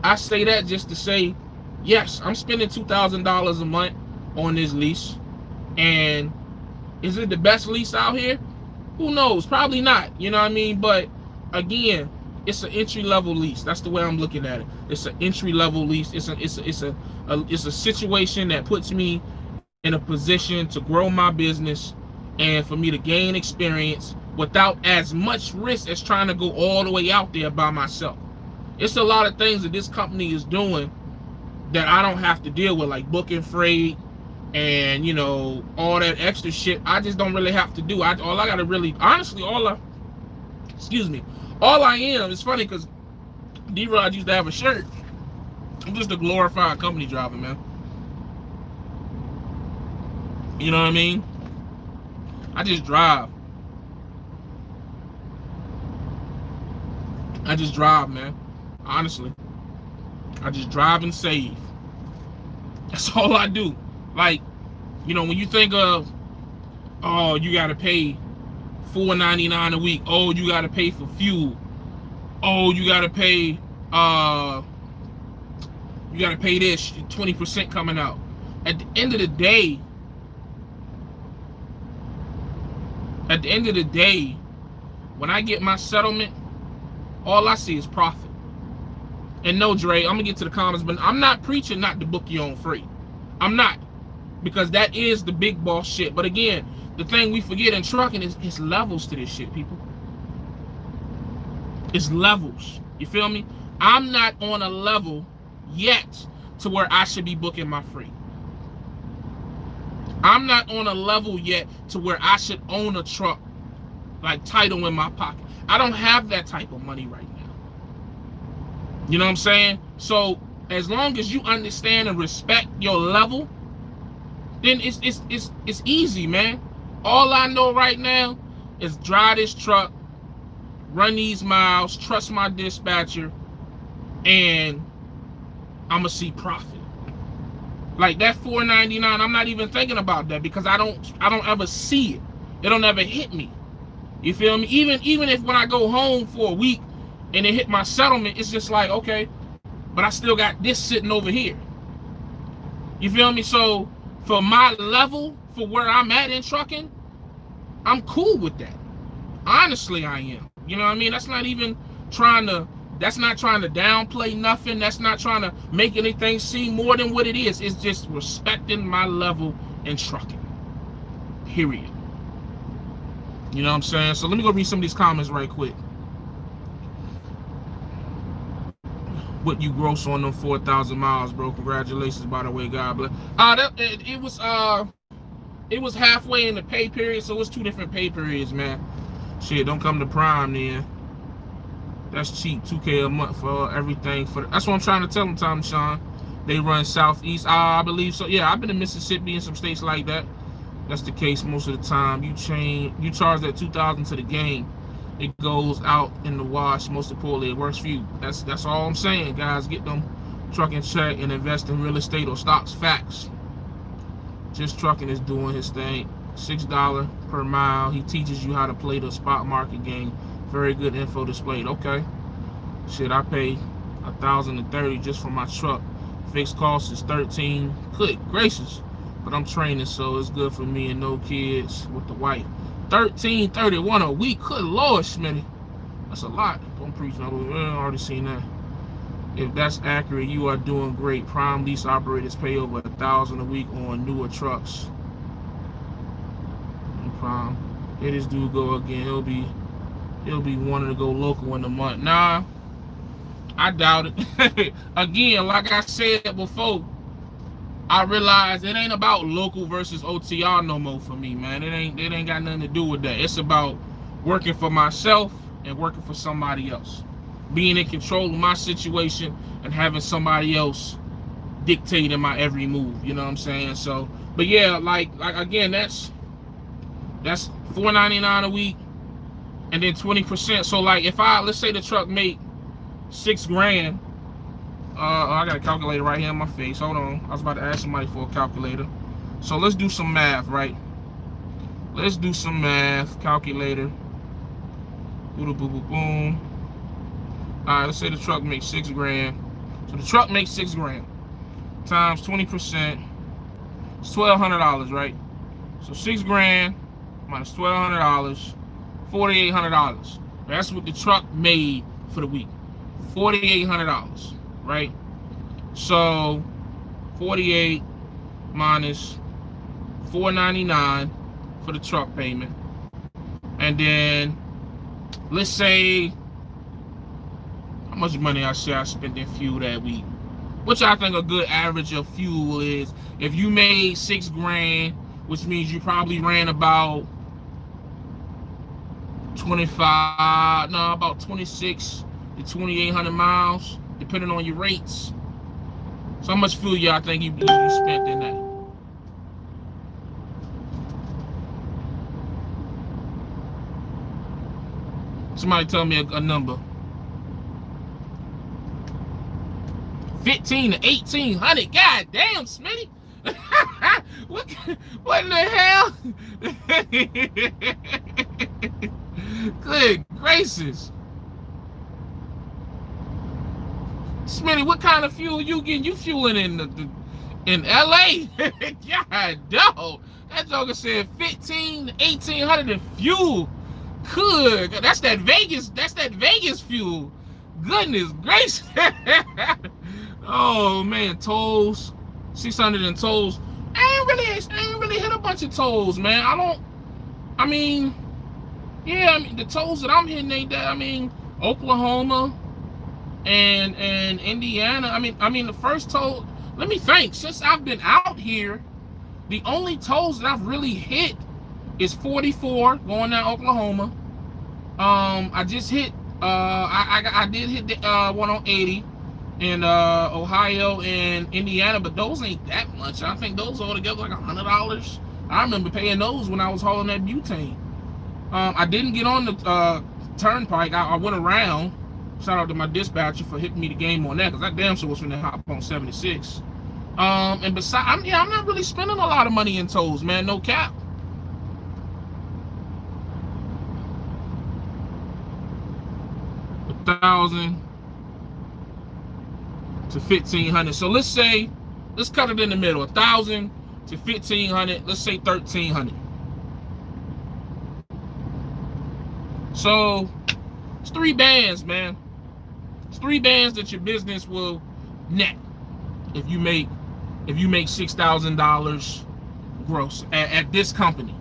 I say that just to say, yes, I'm spending $2,000 a month on this lease, and is it the best lease out here? Who knows? Probably not. You know what I mean? But again, it's an entry-level lease. That's the way I'm looking at it. It's an entry-level lease. It's a situation that puts me in a position to grow my business and for me to gain experience without as much risk as trying to go all the way out there by myself. It's a lot of things that this company is doing that I don't have to deal with, like booking freight and, you know, all that extra shit. I just don't really have to do. All I gotta really, honestly, all I am, it's funny because D-Rod used to have a shirt. I'm just a glorified company driver, man. You know what I mean? I just drive. Man. Honestly. I just drive and save. That's all I do. Like, you know, when you think of, oh, you gotta pay $4.99 a week. Oh, you gotta pay for fuel. Oh, you gotta pay this 20% coming out. At the end of the day, when I get my settlement, all I see is profit. And no, Dre, I'm gonna get to the comments, but I'm not preaching not to book your own freight. I'm not, because that is the big boss shit. But again, the thing we forget in trucking is it's levels to this shit, people. It's levels. You feel me? I'm not on a level yet to where I should be booking my freight. I'm not on a level yet to where I should own a truck, like title in my pocket. I don't have that type of money right now. You know what I'm saying? So as long as you understand and respect your level, then it's easy, man. All I know right now is drive this truck, run these miles, trust my dispatcher, and I'm gonna see profit. Like that $4.99, I'm not even thinking about that because I don't ever see it. It don't ever hit me. You feel me? Even if when I go home for a week and it hit my settlement, it's just like, okay, but I still got this sitting over here. You feel me? So for my level, for where I'm at in trucking, I'm cool with that. Honestly, I am. You know what I mean? That's not trying to downplay nothing. That's not trying to make anything seem more than what it is. It's just respecting my level in trucking. Period. You know what I'm saying? So let me go read some of these comments right quick. What you gross on them 4,000 miles, bro? Congratulations, by the way, God bless. It was halfway in the pay period, so it's 2 different pay periods, man. Shit, don't come to Prime then. That's cheap, $2K a month for everything. That's what I'm trying to tell them, Tom Sean. They run Southeast, I believe so. Yeah, I've been in Mississippi and some states like that. That's the case most of the time. You charge that $2,000 to the game. It goes out in the wash. Most importantly, it works for you. That's all I'm saying, guys. Get them trucking check and invest in real estate or stocks. Facts. Just Trucking is doing his thing. $6 per mile. He teaches you how to play the spot market game. Very good info displayed. Okay. Shit, I pay $1,030 just for my truck. Fixed cost is 13. Good gracious. But I'm training, so it's good for me and no kids with the wife. 13.31 a week. Good Lord, Smitty. That's a lot. Don't preach no. I already seen that. If that's accurate, you are doing great. Prime lease operators pay over $1,000 a week on newer trucks. Prime. Here this dude go again. He'll be wanting to go local in a month. Nah, I doubt it. Again, like I said before, I realize it ain't about local versus OTR no more for me, man. It ain't got nothing to do with that. It's about working for myself and working for somebody else. Being in control of my situation and having somebody else dictating my every move. You know what I'm saying? So, but yeah, like again, that's $4.99 a week, and then 20%. So like, if let's say the truck make $6 grand. I got a calculator right here in my face. Hold on. I was about to ask somebody for a calculator. So let's do some math, right? Let's do some math. Calculator. Boom, boom, boom, boom. All right, let's say the truck makes $6 grand. So the truck makes $6 grand times 20%. It's $1,200, right? So $6 grand minus $1,200, $4,800. That's what the truck made for the week. $4,800, right? So 48 minus $499 for the truck payment, and then let's say how much money I spent in fuel that week, which I think a good average of fuel is. If you made $6 grand, which means you probably ran about 26 to 2,800 miles, depending on your rates. So how much fuel y'all think you spent in that? Somebody tell me a number. 1,500 to 1,800. God damn, Smitty. What in the hell? Good gracious. Smitty, what kind of fuel you getting? You fueling in LA? God dog. That joker said 1,500 to 1,800 in fuel. Good. That's that Vegas fuel. Goodness gracious. Oh man, tolls. 600 in tolls. I ain't really hit a bunch of tolls, man. I mean, the tolls that I'm hitting ain't that. I mean, Oklahoma and Indiana. I mean the first toll, let me think. Since I've been out here, the only tolls that I've really hit is 44 going down Oklahoma. I just hit I did hit the one on 80 in Ohio and Indiana, but those ain't that much. I think those all together like $100. I remember paying those when I was hauling that butane. I didn't get on the turnpike. I went around. Shout out to my dispatcher for hitting me the game on that, because I damn sure was finna hop on 76. And besides, I'm not really spending a lot of money in tolls, man. No cap. $1,000 to $1,500. So let's cut it in the middle. $1,000 to $1,500. Let's say $1,300. So it's 3 bands, man. It's 3 bands that your business will net if you make $6,000 gross at this company.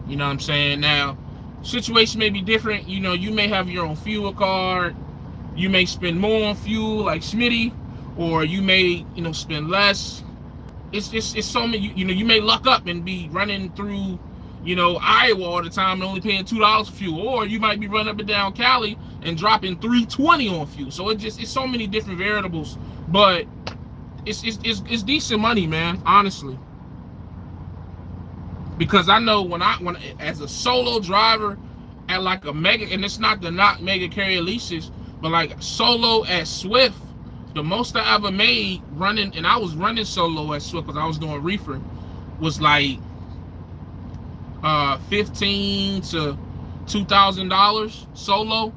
You know what I'm saying? Now, situation may be different. You know, you may have your own fuel card. You may spend more on fuel like Smitty, or you may, spend less. It's so many, you may luck up and be running through, Iowa all the time and only paying $2 for fuel, or you might be running up and down Cali and dropping $3.20 on fuel. So it's so many different variables, but it's decent money, man, honestly. Because I know when as a solo driver at like a mega, and it's not to knock mega carrier leases, but like solo at Swift, the most I ever made running, and I was running solo at Swift because I was doing reefer, was like $1,500 to $2,000 solo.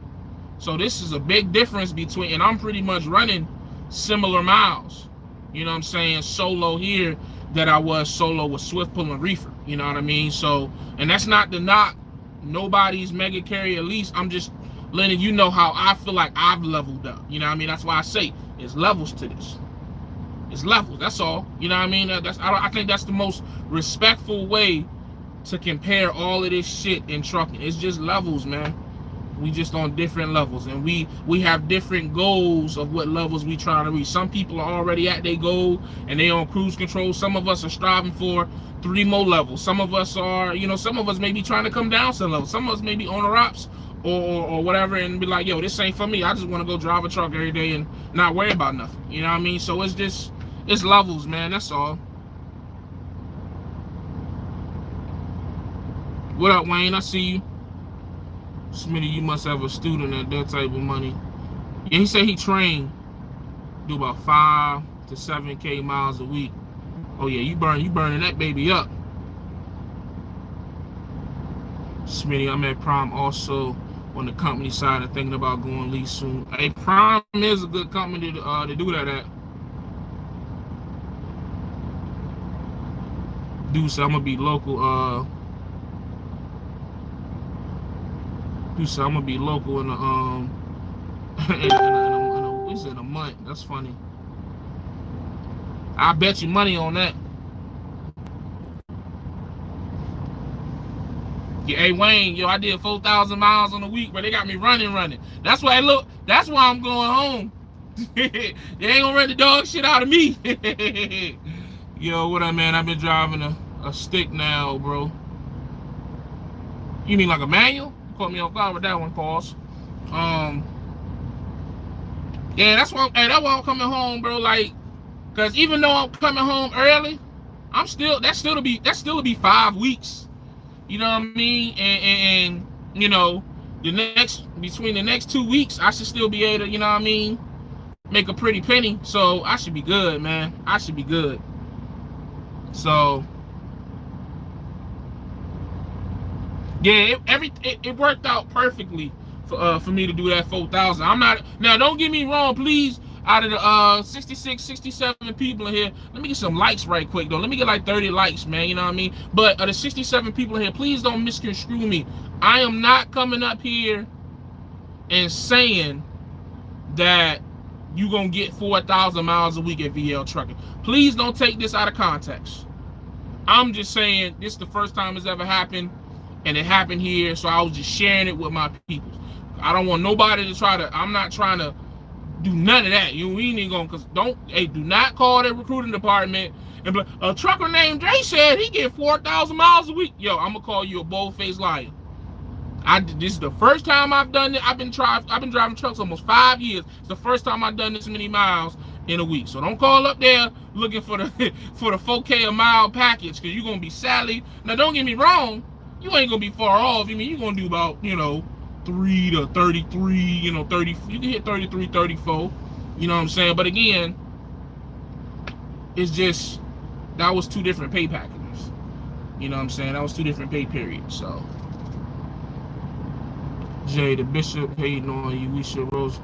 So this is a big difference between, and I'm pretty much running similar miles. you know what I'm saying, solo here that I was solo with Swift pulling reefer. You know what I mean? So, and that's not to knock nobody's mega carrier lease. I'm just letting you know how I feel like I've leveled up. You know what I mean? That's why I say it's levels to this. It's levels. That's all. You know what I mean? I think that's the most respectful way to compare all of this shit in trucking. It's just levels, man. We just on different levels, and we have different goals of what levels we trying to reach. Some people are already at their goal and they on cruise control. Some of us are striving for 3 more levels. Some of us are, you know, some of us may be trying to come down some levels. Some of us may be owner ops or whatever, and be like, yo, this ain't for me. I just want to go drive a truck every day and not worry about nothing. You know what I mean? So it's levels, man. That's all. What up, Wayne? I see you. Smitty, you must have a student at that type of money. Yeah, he said he trained, do about 5 to 7K miles a week. Oh yeah, you burning that baby up. Smitty, I'm at Prime also on the company side and thinking about going lease soon. Hey, Prime is a good company to do that at. Dude said I'm gonna be local. Dude said I'm gonna be local in in a month. That's funny. I bet you money on that. Yeah, hey Wayne, yo, I did 4,000 miles on a week, but they got me running. That's why that's why I'm going home. They ain't gonna run the dog shit out of me. Yo, what up, man? I've been driving a stick now, bro. You mean like a manual? You caught me off guard with that one, pause. Yeah, that's why I'm coming home, bro. Like, cause even though I'm coming home early, that's still to be 5 weeks. You know what I mean? And you know, between the next 2 weeks, I should still be able to, you know what I mean, make a pretty penny. So I should be good, man. I should be good. So yeah, it worked out perfectly for me to do that 4,000. I'm not, now don't get me wrong, please. Out of the 66, 67 people in here, let me get some likes right quick though. Let me get like 30 likes, man. You know what I mean? But of the 67 people in here, please don't misconstrue me. I am not coming up here and saying that you gonna get 4,000 miles a week at VL Trucking. Please don't take this out of context. I'm just saying this is the first time it's ever happened, and it happened here, so I was just sharing it with my people. I don't want nobody to I'm not trying to do none of that. We ain't even gonna, do not call the recruiting department and be like, a trucker named Dre said he get 4,000 miles a week. Yo, I'm gonna call you a bold-faced liar. This is the first time I've done it. I've been driving trucks almost 5 years. It's the first time I've done this many miles in a week. So don't call up there looking for the 4K a mile package, because you're gonna be sadly. Now don't get me wrong, you ain't gonna be far off. I mean, you're gonna do about, 3 to 33, 30, you can hit 33, 34, you know what I'm saying? But again, it's just, that was 2 different pay packages. You know what I'm saying? That was 2 different pay periods, so. Jay, the bishop hating on you, we should Rose.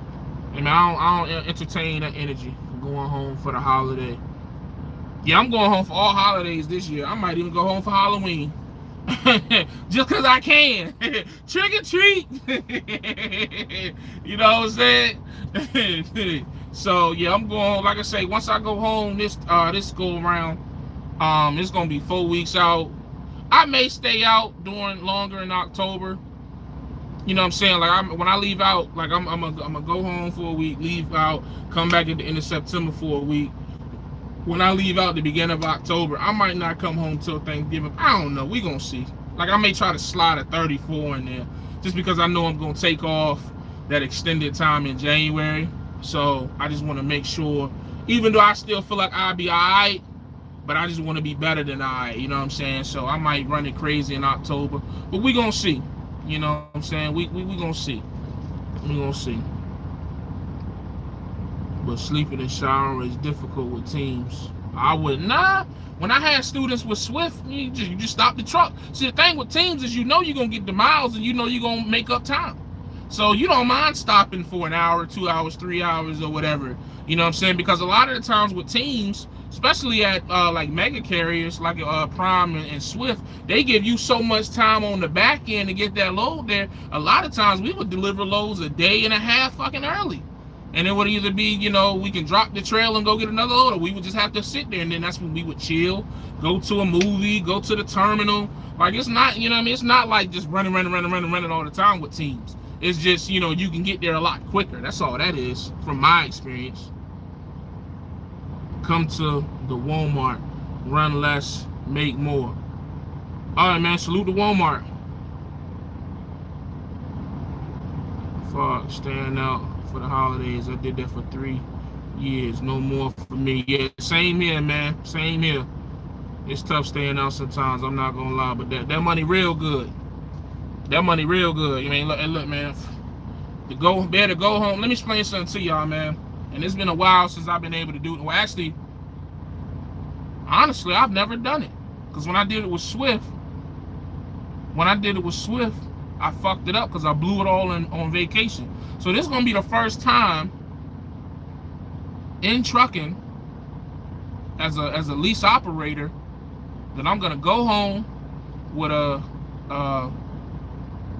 I mean, I don't entertain that energy. I'm going home for the holiday. Yeah, I'm going home for all holidays this year. I might even go home for Halloween. Just because I can. Trick or treat. You know what I'm saying? So yeah, I'm going, like I say, once I go home this go around, it's gonna be 4 weeks out. I may stay out during longer in October. You know what I'm saying? Like when I leave out, like I'm gonna go home for a week, leave out, come back at the end of September for a week. When I leave out the beginning of October, I might not come home till Thanksgiving. I don't know. We gonna see. Like I may try to slide a 34 in there, just because I know I'm gonna take off that extended time in January. So I just want to make sure, even though I still feel like I'll be alright, but I just want to be better than alright. You know what I'm saying? So I might run it crazy in October, but we gonna see. You know what I'm saying? We gonna see. We gonna see. But sleeping and showering is difficult with teams. I would not. When I had students with Swift, you just stop the truck. See, the thing with teams is you're gonna get the miles and you're gonna make up time. So you don't mind stopping for an hour, 2 hours, 3 hours, or whatever. You know what I'm saying? Because a lot of the times with teams, especially at like mega carriers like Prime and Swift, they give you so much time on the back end to get that load there. A lot of times we would deliver loads a day and a half fucking early. And it would either be, you know, we can drop the trail and go get another load, or we would just have to sit there, and then that's when we would chill, go to a movie, go to the terminal. Like, it's not, you know what I mean? It's not like just running all the time with teams. It's just, you know, you can get there a lot quicker. That's all that is, from my experience. Come to the Walmart, run less, make more. All right, man, salute to Walmart. Fuck, staying out for the holidays. I did that for 3 years. No more for me. Yeah, same here, man. Same here. It's tough staying out sometimes. I'm not gonna lie, but that money real good. That money real good. You mean, look, man. To go home. Let me explain something to y'all, man. And it's been a while since I've been able to do it. Well, actually, honestly, I've never done it. Because when I did it with Swift, I fucked it up because I blew it all on vacation. So this is gonna be the first time in trucking as a lease operator that I'm gonna go home with a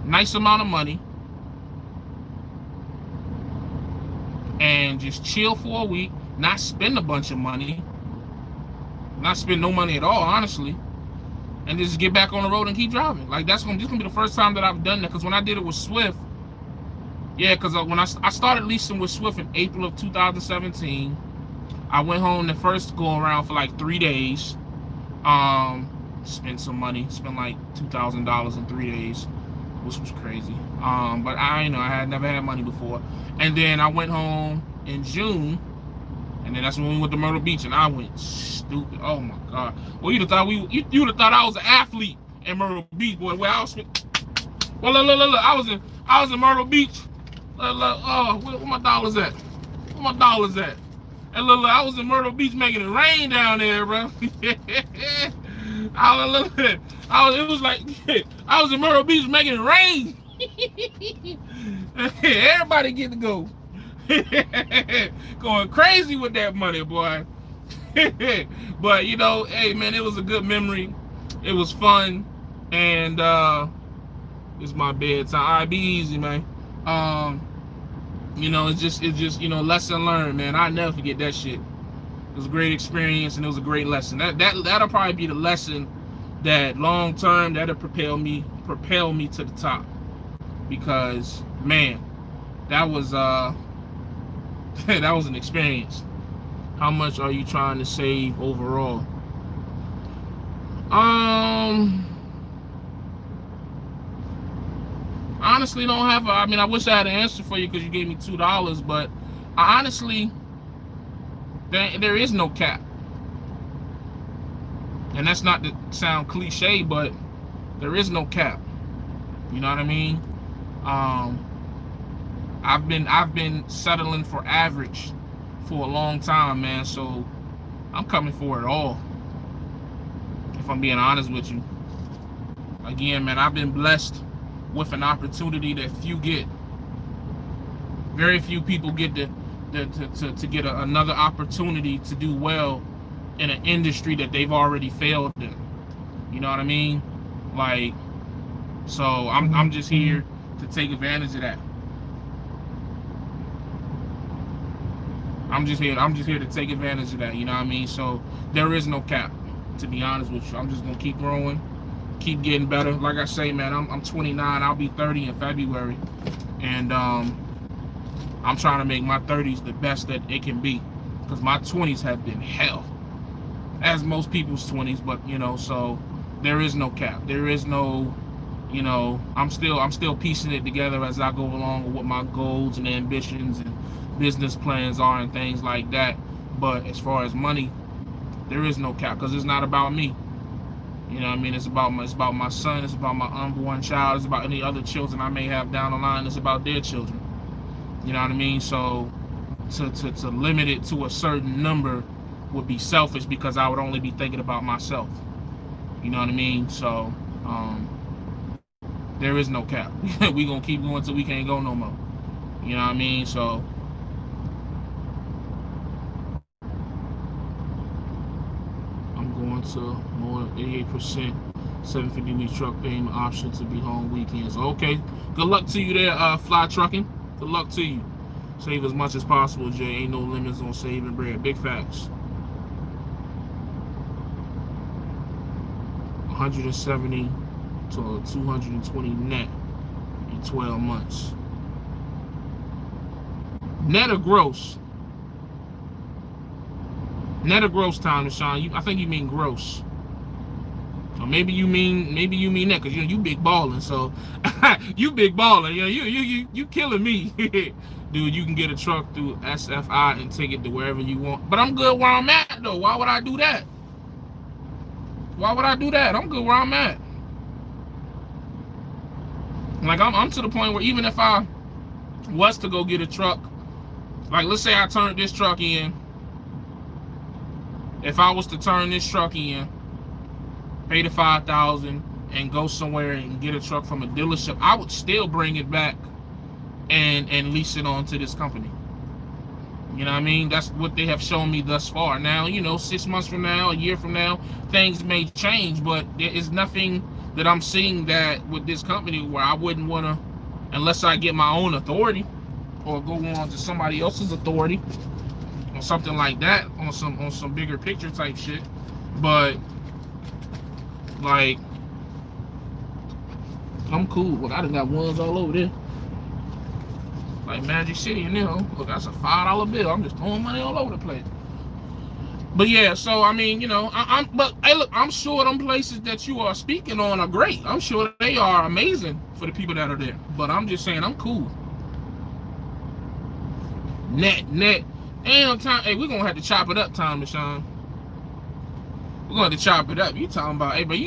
nice amount of money and just chill for a week, not spend a bunch of money, not spend no money at all, honestly, and just get back on the road and keep driving. Like, this gonna be the first time that I've done that. Because when I did it with Swift, yeah, because when I started leasing with Swift in April of 2017, I went home the first go around for like 3 days, spent some money, spent like $2,000 in 3 days, which was crazy. But I had never had money before. And then I went home in June, and then that's when we went to Myrtle Beach, and I went stupid. Oh my God! Well, you'd have thought I was an athlete in Myrtle Beach, boy. Where I was, well, look, I was in Myrtle Beach. Oh, where my dollars at? Where my dollars at? And look, I was in Myrtle Beach making it rain down there, bro. It was like I was in Myrtle Beach making it rain. Everybody get to go. Going crazy with that money, boy. But you know, hey man, it was a good memory. It was fun, and it's my bedtime. All right, be easy, man. You know, it's just you know, lesson learned, man. I never forget that shit. It was a great experience, and it was a great lesson. That'll probably be the lesson that long term that'll propel me to the top. Because man, that was that was an experience. How much are you trying to save overall? Honestly, don't have I mean, I wish I had an answer for you because you gave me $2, but honestly, there is no cap. And that's not to sound cliche, but there is no cap. You know what I mean? I've been settling for average for a long time, man. So I'm coming for it all. If I'm being honest with you. Again, man, I've been blessed with an opportunity that few get. Very few people get to get another opportunity to do well in an industry that they've already failed in. You know what I mean? Like, so I'm just here to take advantage of that. I'm just here to take advantage of that, you know what I mean? So there is no cap, to be honest with you. I'm just gonna keep growing, keep getting better. Like I say, man, I'm 29, I'll be 30 in February. And I'm trying to make my 30s the best that it can be. Because my 20s have been hell. As most people's 20s, but you know, so there is no cap. There is no, you know, I'm still piecing it together as I go along with what my goals and ambitions and business plans are and things like that. But as far as money, there is no cap, because it's not about me. You know what I mean? It's about my son, it's about my unborn child, it's about any other children I may have down the line, it's about their children. You know what I mean? So to limit it to a certain number would be selfish, because I would only be thinking about myself. You know what I mean? So There is no cap. We gonna keep going till we can't go no more. You know what I mean? So I'm going to more than 88%. 750 week truck payment option to be home weekends. Okay, good luck to you there, Fly Trucking. Good luck to you. Save as much as possible, Jay. Ain't no limits on saving bread. Big facts. 170 to 220 net in 12 months. Net or gross? Net or gross, time, Sean? I think you mean gross. Or maybe you mean that, because you big balling. So you big balling. You killing me. Dude, you can get a truck through SFI and take it to wherever you want. But I'm good where I'm at, though. Why would I do that? Why would I do that? I'm good where I'm at. Like, I'm to the point where even if I was to go get a truck, like, let's say I turned this truck in. If I was to turn this truck in, pay the $5,000 and go somewhere and get a truck from a dealership, I would still bring it back and lease it on to this company. You know what I mean? That's what they have shown me thus far. Now, 6 months from now, a year from now, things may change, but there is nothing that I'm seeing that with this company where I wouldn't want to, unless I get my own authority or go on to somebody else's authority or something like that, on some bigger picture type shit. But like, I'm cool. Look, I done got ones all over there. Like Magic City, look, that's a $5 bill. I'm just throwing money all over the place. But yeah, so I mean, but hey, look, I'm sure them places that you are speaking on are great. I'm sure they are amazing for the people that are there. But I'm just saying, I'm cool. Net. Damn, time. Hey, we're gonna have to chop it up, Tom and Sean. We're gonna have to chop it up. You talking about, hey, but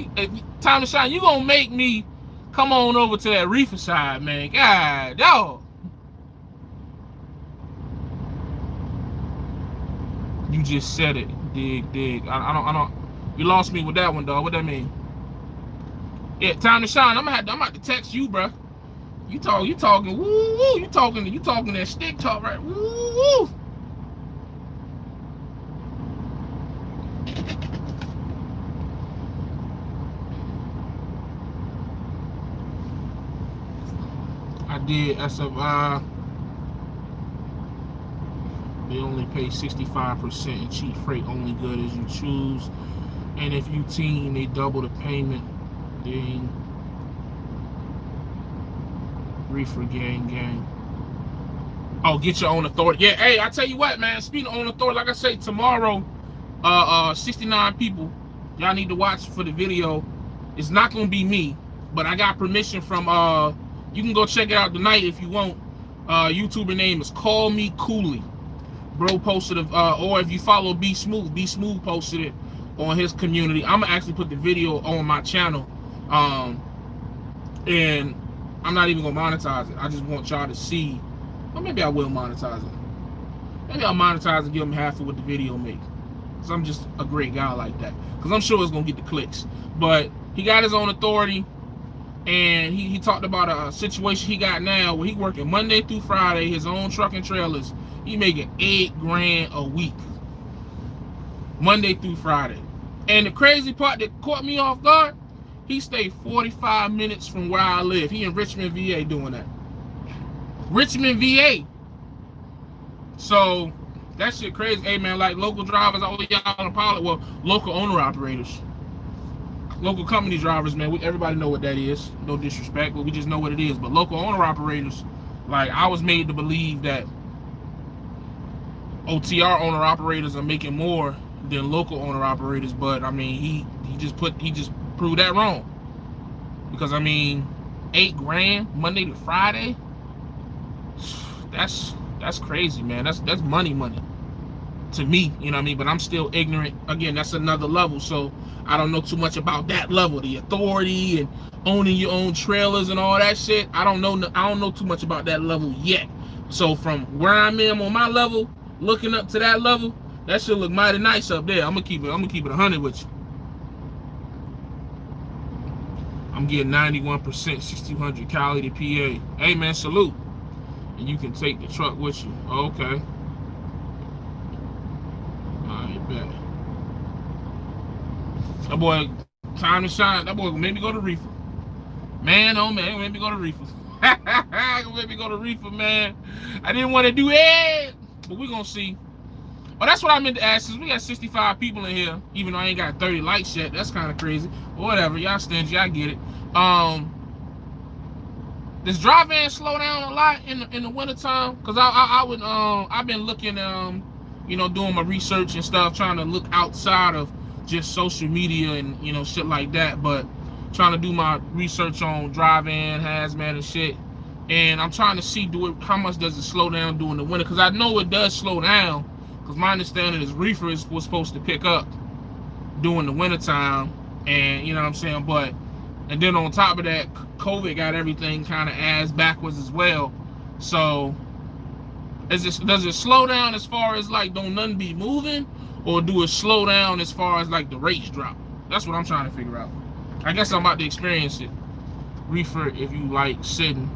Tom and Sean, you gonna make me come on over to that reefer side, man. God, dog. You just said it. Dig. I don't. You lost me with that one, dog. What that mean? Yeah, Tom and Sean, I'm gonna have to text you, bro. You talking, woo. You talking that stick talk, right? Woo. I did SFI. They only pay 65% and cheap freight, only good as you choose. And if you team, they double the payment. Then reefer gang. Oh, get your own authority. Yeah, hey, I tell you what, man. Speaking of own authority, like I say, tomorrow, 69 people. Y'all need to watch for the video. It's not gonna be me, but I got permission from you can go check it out tonight if you want. YouTuber name is Call Me Cooley. Bro posted or if you follow B Smooth posted it on his community. I'm gonna actually put the video on my channel, and I'm not even gonna monetize it. I just want y'all to see. Or maybe I will monetize it. Maybe I'll monetize and give them half of what the video make, because I'm just a great guy like that. Because I'm sure it's gonna get the clicks. But he got his own authority, and he talked about a situation he got now where he working Monday through Friday, his own truck and trailers. He making $8,000 a week, Monday through Friday. And the crazy part that caught me off guard, he stayed 45 minutes from where I live. He in Richmond, VA doing that. Richmond, VA. So that shit crazy. Hey man, like local drivers, all y'all on the pilot, well, local owner operators, local company drivers, man, everybody know what that is. No disrespect, but we just know what it is. But local owner operators, like, I was made to believe that OTR owner operators are making more than local owner operators, but I mean, he just proved that wrong. Because I mean, $8,000 Monday to Friday, that's crazy, man. That's money to me, you know what I mean? But I'm still ignorant. Again, that's another level, so I don't know too much about that level, the authority and owning your own trailers and all that shit. I don't know too much about that level yet. So from where I'm on my level, looking up to that level, that should look mighty nice up there. I'm gonna keep it 100 with you. I'm I'm getting 91%, 6,200 Cali to PA. Hey man, salute. And you can take the truck with you. Okay. Alright, bet. That boy, time to shine. That boy made me go to reefer. Man, oh man, made me go to reefer. Made me go to reefer, man. I didn't want to do it, but we're gonna see. Oh, that's what I meant to ask. Since we got 65 people in here, even though I ain't got 30 likes yet, that's kind of crazy. Whatever, y'all stingy, I get it. Does dry van slow down a lot in the wintertime? Cause I've been looking, you know, doing my research and stuff, trying to look outside of just social media and, you know, shit like that, but trying to do my research on dry van, hazmat and shit. And I'm trying to see how much does it slow down during the winter? Cause I know it does slow down. Cause my understanding is reefer was supposed to pick up during the wintertime, and you know what I'm saying. But and then on top of that, COVID got everything kind of ass backwards as well. So does it slow down as far as like don't nothing be moving, or do it slow down as far as like the rates drop? That's what I'm trying to figure out. I guess I'm about to experience it. Reefer if you like sitting.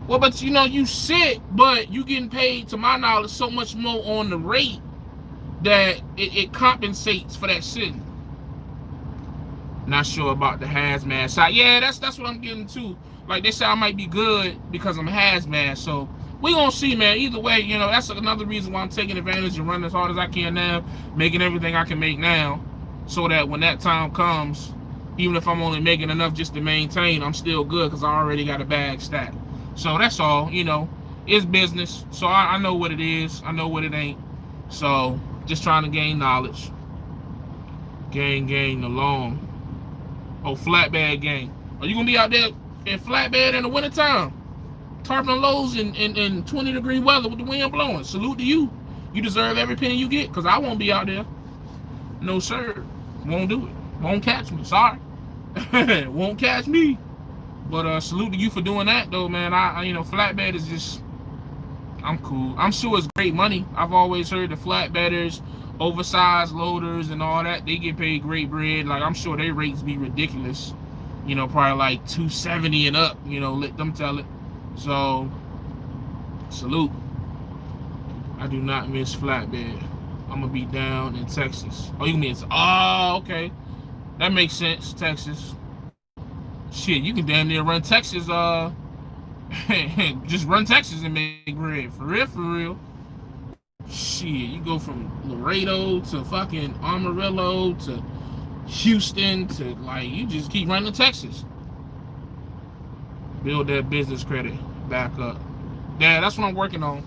Well, but you know, you sit, but you getting paid, to my knowledge, so much more on the rate that it compensates for that sitting. Not sure about the hazmat side. Yeah, that's what I'm getting to. Like they say I might be good because I'm hazmat. So we gonna see, man. Either way, you know, that's another reason why I'm taking advantage and running as hard as I can now, making everything I can make now, so that when that time comes, even if I'm only making enough just to maintain, I'm still good because I already got a bag stacked. So that's all, you know, it's business. So I know what it is. I know what it ain't. So just trying to gain knowledge. Gain along. Oh, flatbed gang. Are you going to be out there in flatbed in the wintertime? Tarpon lows in 20-degree weather with the wind blowing. Salute to you. You deserve every penny you get, because I won't be out there. No, sir. Won't do it. Won't catch me. Sorry. Won't catch me. But salute to you for doing that, though, man. I you know, flatbed is just, I'm cool. I'm sure it's great money. I've always heard the flatbedders, oversized loaders, and all that, they get paid great bread. Like, I'm sure their rates be ridiculous. You know, probably like $270 and up. You know, let them tell it. So, salute. I do not miss flatbed. I'm gonna be down in Texas. Oh, you mean? Oh, okay. That makes sense. Texas. Shit, you can damn near run Texas, just run Texas and make bread. For real. Shit, you go from Laredo to fucking Amarillo to Houston to, like, you just keep running Texas. Build that business credit back up. Yeah, that's what I'm working on.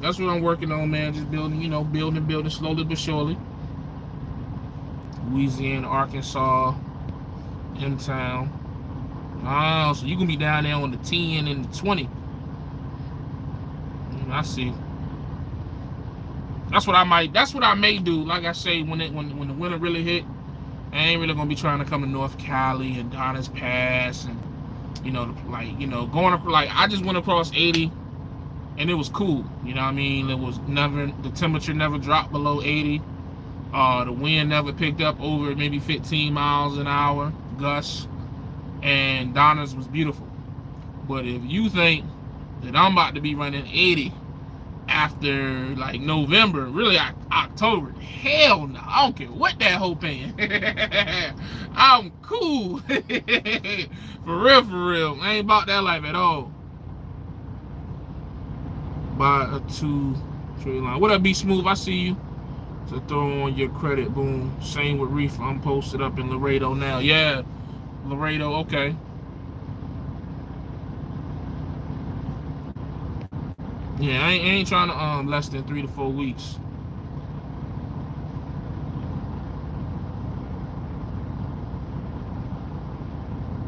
That's what I'm working on, man. Just building, you know, building slowly but surely. Louisiana, Arkansas, in town. Oh, so you gonna be down there on the 10 and the 20. I see. That's what I may do. Like I say, when the winter really hit, I ain't really gonna be trying to come to North Cali and Donna's Pass and, you know, like, you know, going up, like, I just went across 80 and it was cool. You know what I mean? It was never, the temperature never dropped below 80. The wind never picked up over maybe 15 miles an hour, gusts. And Donna's was beautiful. But if you think that I'm about to be running 80 after like November, really October, hell no. I don't care what that hoe paying. I'm cool. For real. I ain't about that life at all. Buy a 2 trade line. What up, B Smooth? I see you. To throw on your credit, boom. Same with Reef. I'm posted up in Laredo now. Yeah. Laredo, okay. Yeah, I ain't trying to less than 3 to 4 weeks.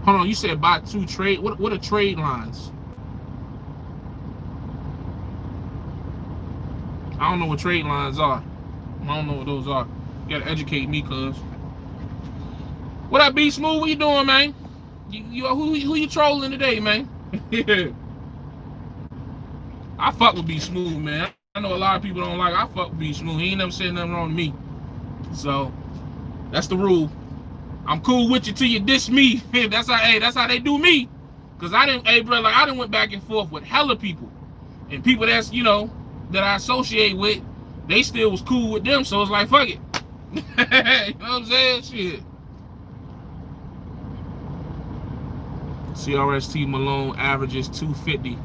Hold on, you said buy 2 trade. What are trade lines? I don't know what trade lines are. I don't know what those are. You gotta educate me, cuz. What up, B Smooth? What you doing, man? Who you trolling today, man? I fuck with B Smooth, man. I know a lot of people don't like it. I fuck with B Smooth. He ain't never said nothing wrong to me. So that's the rule. I'm cool with you till you diss me. That's how they do me. Cause I didn't, hey bro, like I done went back and forth with hella people, and people that's that I associate with, they still was cool with them. So it's like fuck it. You know what I'm saying? Shit. CRST Malone averages 250.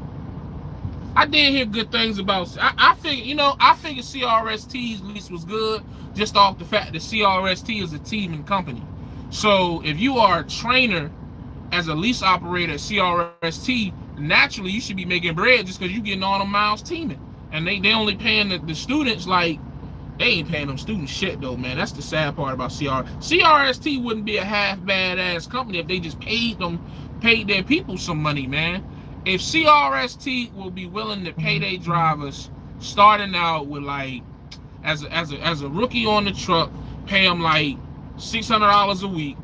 I did hear good things about. I figured CRST's lease was good just off the fact that CRST is a teaming company. So if you are a trainer as a lease operator at CRST, naturally you should be making bread just because you're getting all the miles teaming. And they only paying the students, like, they ain't paying them students shit though, man. That's the sad part about CRST wouldn't be a half badass company if they just paid their people some money, man. If CRST will be willing to pay their drivers starting out with, like, as a rookie on the truck, pay them like $600 a week,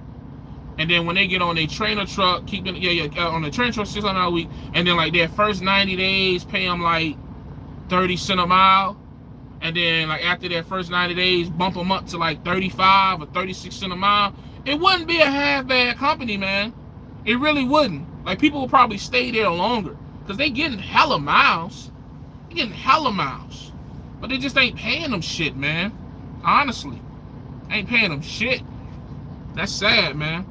and then when they get on a trainer truck, keep them on the trainer truck $600 a week, and then like their first 90 days pay them like 30 cents a mile, and then like after their first 90 days bump them up to like 35 or 36 cents a mile, it wouldn't be a half bad company, man. It really wouldn't. Like, people will probably stay there longer because they getting hella miles. They getting hella miles. But they just ain't paying them shit, man. Honestly. Ain't paying them shit. That's sad, man.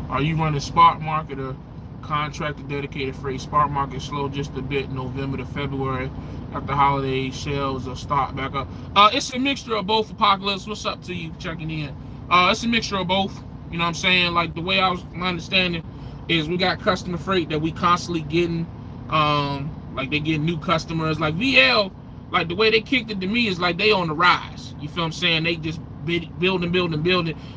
Are you running Spark Market or contractor dedicated freight? Spark Market slow just a bit November to February. After holiday shelves will start back up. It's a mixture of both. Apocalypse, what's up to you checking in? It's a mixture of both. You know what I'm saying? Like, the way my understanding is, we got customer freight that we constantly getting. Like, they get new customers. Like VL, like the way they kicked it to me is like they on the rise. You feel what I'm saying? They just building.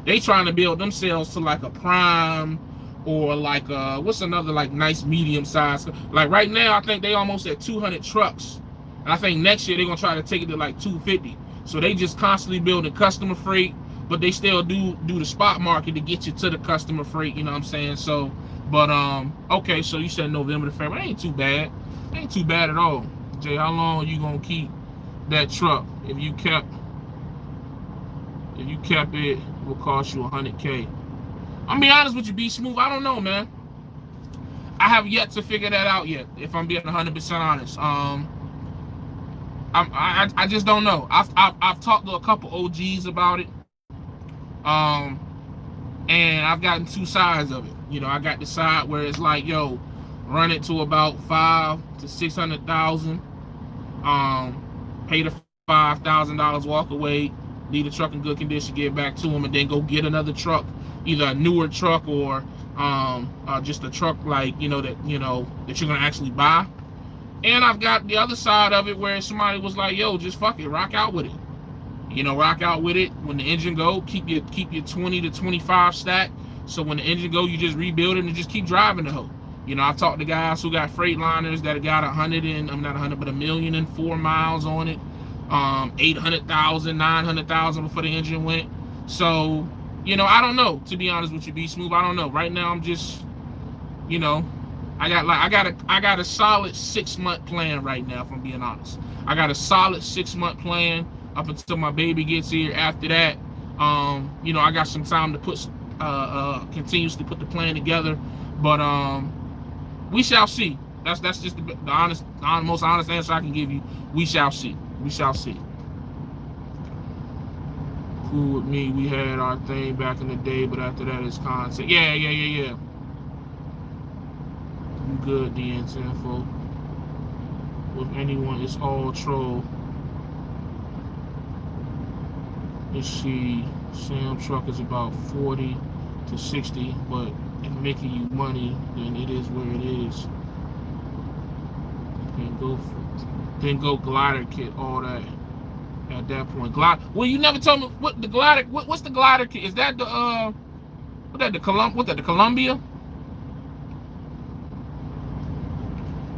They trying to build themselves to like a Prime, or like what's another like nice medium size. Like right now, I think they almost at 200 trucks. And I think next year they're gonna try to take it to like 250. So they just constantly building customer freight, but they still do the spot market to get you to the customer freight. You know what I'm saying? So, but okay. So you said November to February. Ain't too bad. Ain't too bad at all. Jay, how long are you gonna keep that truck? If you kept it, it will cost you 100K. I'm be honest with you, be smooth. I don't know, man. I have yet to figure that out yet. If I'm being 100% honest. I just don't know. I've talked to a couple OGs about it, and I've gotten two sides of it. You know, I got the side where it's like, yo, run it to about $500,000 to $600,000, pay the $5,000, walk away, leave the truck in good condition, get back to them, and then go get another truck, either a newer truck or just a truck like that you're gonna actually buy. And I've got the other side of it where somebody was like, yo, just fuck it, rock out with it. Rock out with it. When the engine go, keep your 20 to 25 stack. So when the engine go, you just rebuild it and just keep driving the hoe. I've talked to guys who got Freightliners that got 1,004 miles on it. 800,000, 900,000 before the engine went. So, I don't know, to be honest with you, be smooth. I don't know. Right now I'm just, I got a solid 6-month plan right now, if I'm being honest. I got a solid 6-month plan up until my baby gets here. After that, I got some time to put continuously put the plan together. But we shall see. That's just the most honest answer I can give you. We shall see. We shall see. Cool with me. We had our thing back in the day, but after that it's content. Yeah. You good, DN10 with anyone, it's all troll. Let's see, Sam truck is about 40 to 60, but if making you money, then it is where it is. Then go glider kit, all that. At that point, well, you never told me what the glider. What's the glider kit? Is that the the Columbia?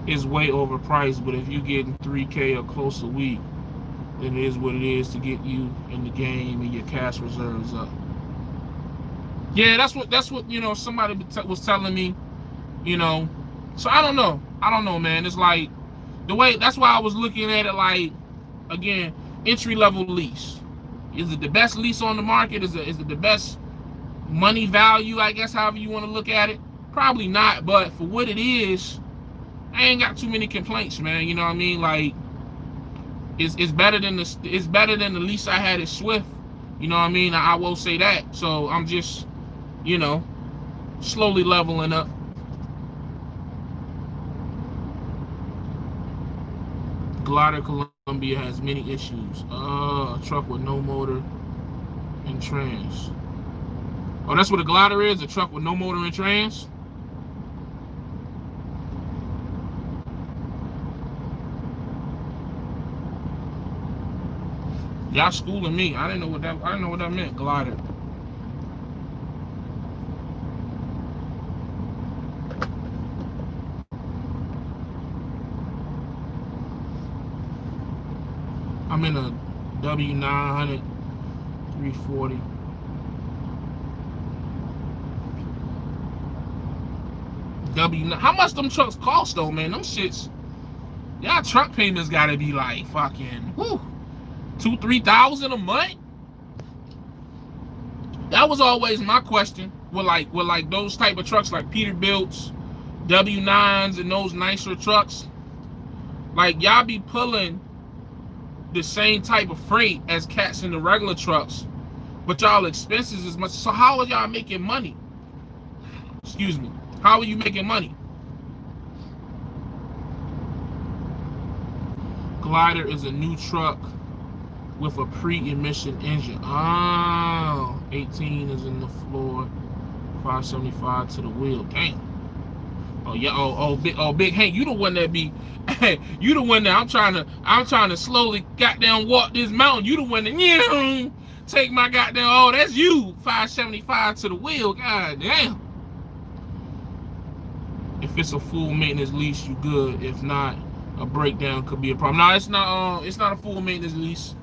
Is way overpriced, but if you getting 3K or close a week, then it is what it is to get you in the game and your cash reserves up. Yeah, that's what somebody was telling me. So I don't know, man. It's like that's why I was looking at it like, again, entry level lease. Is it the best lease on the market? Is it the best money value, I guess, however you want to look at it? Probably not, but for what it is, I ain't got too many complaints, man. You know what I mean? Like, it's better than the lease I had at Swift. You know what I mean? I will say that. So I'm just, you know, slowly leveling up. Glider Columbia has many issues. A truck with no motor and trans. Oh, that's what a glider is? A truck with no motor and trans? Y'all schooling me. I didn't know what that meant, glider. I'm in a W900 340. How much them trucks cost though, man? Them shits, y'all truck payments gotta be like fucking $2,000-3,000 a month. That was always my question. With like those type of trucks, like Peterbilt's, W9s, and those nicer trucks. Like, y'all be pulling the same type of freight as cats in the regular trucks, but y'all expenses as much. So how are y'all making money? Excuse me. How are you making money? Glider is a new truck with a pre-emission engine. Oh, 18 is in the floor, 575 to the wheel. Damn. Oh yeah. Big Hank, you the one that be. You the one that I'm trying to slowly goddamn walk this mountain. You the one that take my goddamn. Oh, that's you. 575 to the wheel. God damn. If it's a full maintenance lease, you good. If not, a breakdown could be a problem. No, it's not. It's not a full maintenance lease.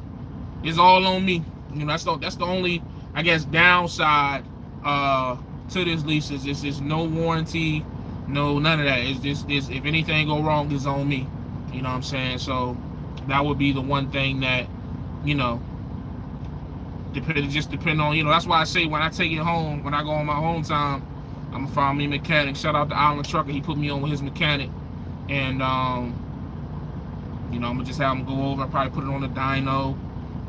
It's all on me. You know, that's the only, I guess, downside to this lease. Is it's no warranty, no none of that. It's just if anything go wrong, it's on me. You know what I'm saying? So that would be the one thing that, you know, depend on. You know, that's why I say when I take it home, when I go on my home time, I'm gonna find me a mechanic. Shout out to Island Trucker. He put me on with his mechanic, and you know, I'm gonna just have him go over. I probably put it on the dyno,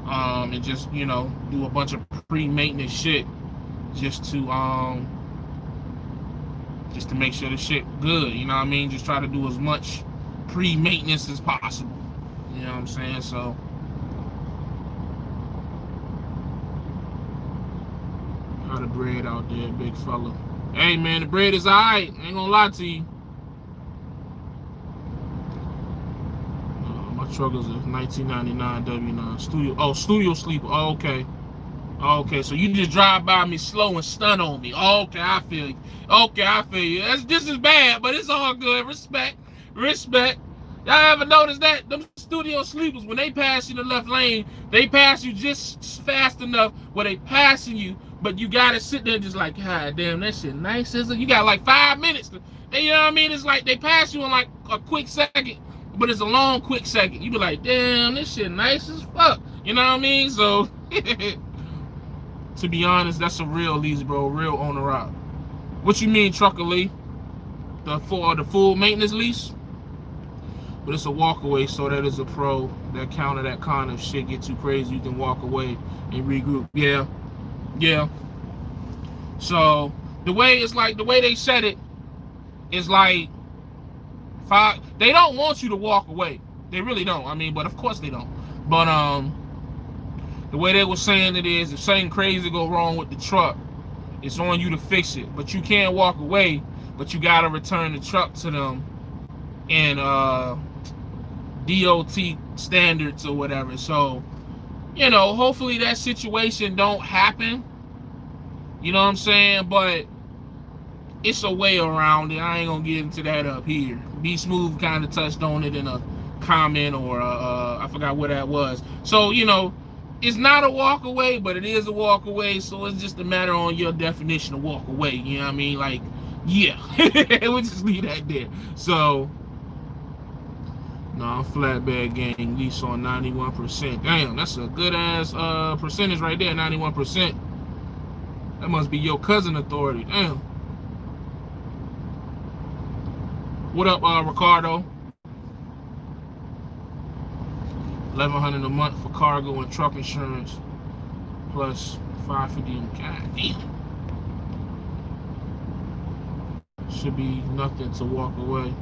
and just, you know, do a bunch of pre-maintenance shit, just to make sure the shit good. You know what I mean? Just try to do as much pre-maintenance as possible. You know what I'm saying? So. How the bread out there, big fella. Hey man, the bread is alright. I ain't gonna lie to you. My truck is a 1999 W9 studio sleeper. Oh, okay. Okay, so you just drive by me slow and stun on me. Okay, I feel you. Okay, I feel you. That's just as bad, but it's all good. Respect. Y'all ever notice that? Them studio sleepers, when they pass you in the left lane, they pass you just fast enough where they passing you, but you gotta sit there just like, God damn, that shit nice, isn't it? You got like 5 minutes. And you know what I mean? It's like they pass you in like a quick second, but it's a long, quick second. You be like, damn, this shit nice as fuck. You know what I mean? So, to be honest, that's a real lease, bro. Real owner out. What you mean, Trucker Lee? The full maintenance lease? But it's a walk away, so that is a pro. That counter, that kind of shit get too crazy, you can walk away and regroup. Yeah. So the way they said it is like they don't want you to walk away. They really don't. I mean, but of course they don't. But the way they were saying it is, if something crazy go wrong with the truck, it's on you to fix it. But you can't walk away, but you gotta return the truck to them in DOT standards or whatever. So, you know, hopefully that situation don't happen. You know what I'm saying? But it's a way around it. I ain't gonna get into that up here. Be Smooth kind of touched on it in a comment, or I forgot what that was. So, you know, it's not a walk away, but it is a walk away. So it's just a matter on your definition of walk away. You know what I mean? Like, yeah, we'll just leave that there. So No, flatbed gang lease on 91%. Damn, that's a good ass percentage right there, 91%. That must be your cousin authority. Damn. What up, Ricardo? 1,100 a month for cargo and truck insurance, plus 550. God damn. Should be nothing to walk away.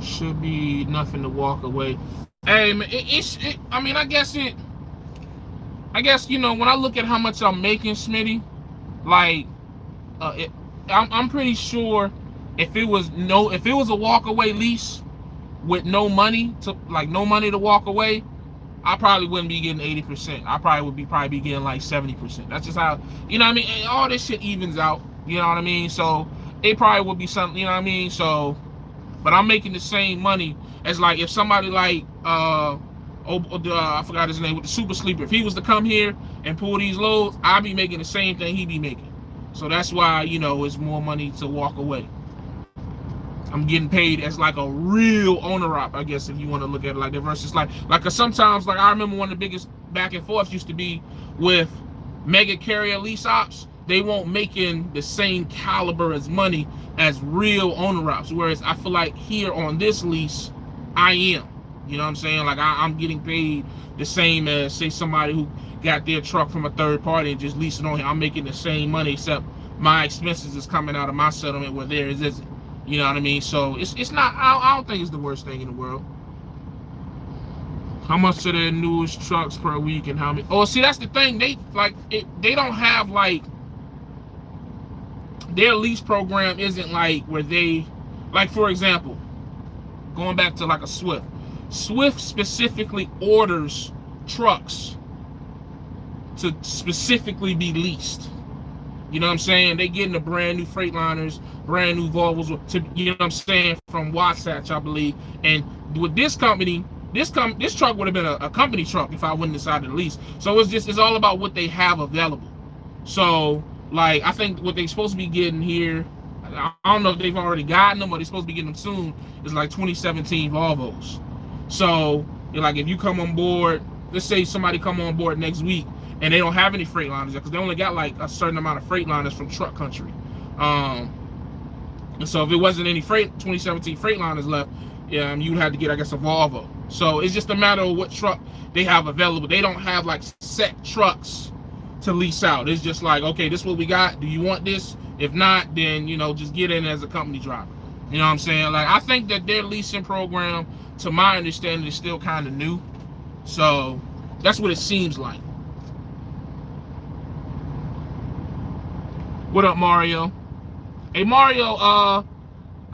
Should be nothing to walk away. Hey, man, I mean, I guess, you know, when I look at how much I'm making, Smitty, like, I'm pretty sure if it was a walk away lease with no money to walk away, I probably wouldn't be getting 80%. I probably would be getting like 70%. That's just how, you know what I mean? And all this shit evens out, you know what I mean? So it probably would be something, you know what I mean? So, but I'm making the same money as like if somebody like I forgot his name, with the super sleeper. If he was to come here and pull these loads, I'd be making the same thing he'd be making. So that's why, you know, it's more money to walk away. I'm getting paid as like a real owner op, I guess, if you want to look at it like that, versus like cause sometimes, like I remember one of the biggest back and forths used to be with mega carrier lease ops. They won't making the same caliber as money as real owner ops. Whereas I feel like here on this lease, I am. You know what I'm saying? Like I'm getting paid the same as, say, somebody who got their truck from a third party and just leasing on here. I'm making the same money, except my expenses is coming out of my settlement where theirs isn't. You know what I mean? So it's not, I don't think it's the worst thing in the world. How much are their newest trucks per week and how many? Oh, see, that's the thing. They don't have like, their lease program isn't like where they, like, for example, going back to like a Swift. Swift specifically orders trucks to specifically be leased. You know what I'm saying? They getting the brand new Freightliners, brand new Volvos, you know what I'm saying, from Wasatch, I believe. And with this company, this truck would have been a company truck if I wouldn't decide to lease. So it's all about what they have available. So, like, I think what they're supposed to be getting here, I don't know if they've already gotten them or they're supposed to be getting them soon, is like 2017 Volvos. So, like, if you come on board, let's say somebody come on board next week, and they don't have any Freightliners because they only got like a certain amount of Freightliners from truck country. And so if it wasn't any 2017 Freightliners left, you'd have to get, I guess, a Volvo. So it's just a matter of what truck they have available. They don't have like set trucks to lease out. It's just like, okay, this is what we got. Do you want this? If not, then, you know, just get in as a company driver. You know what I'm saying? Like, I think that their leasing program, to my understanding, is still kind of new. So that's what it seems like. What up, Mario? Hey, Mario, I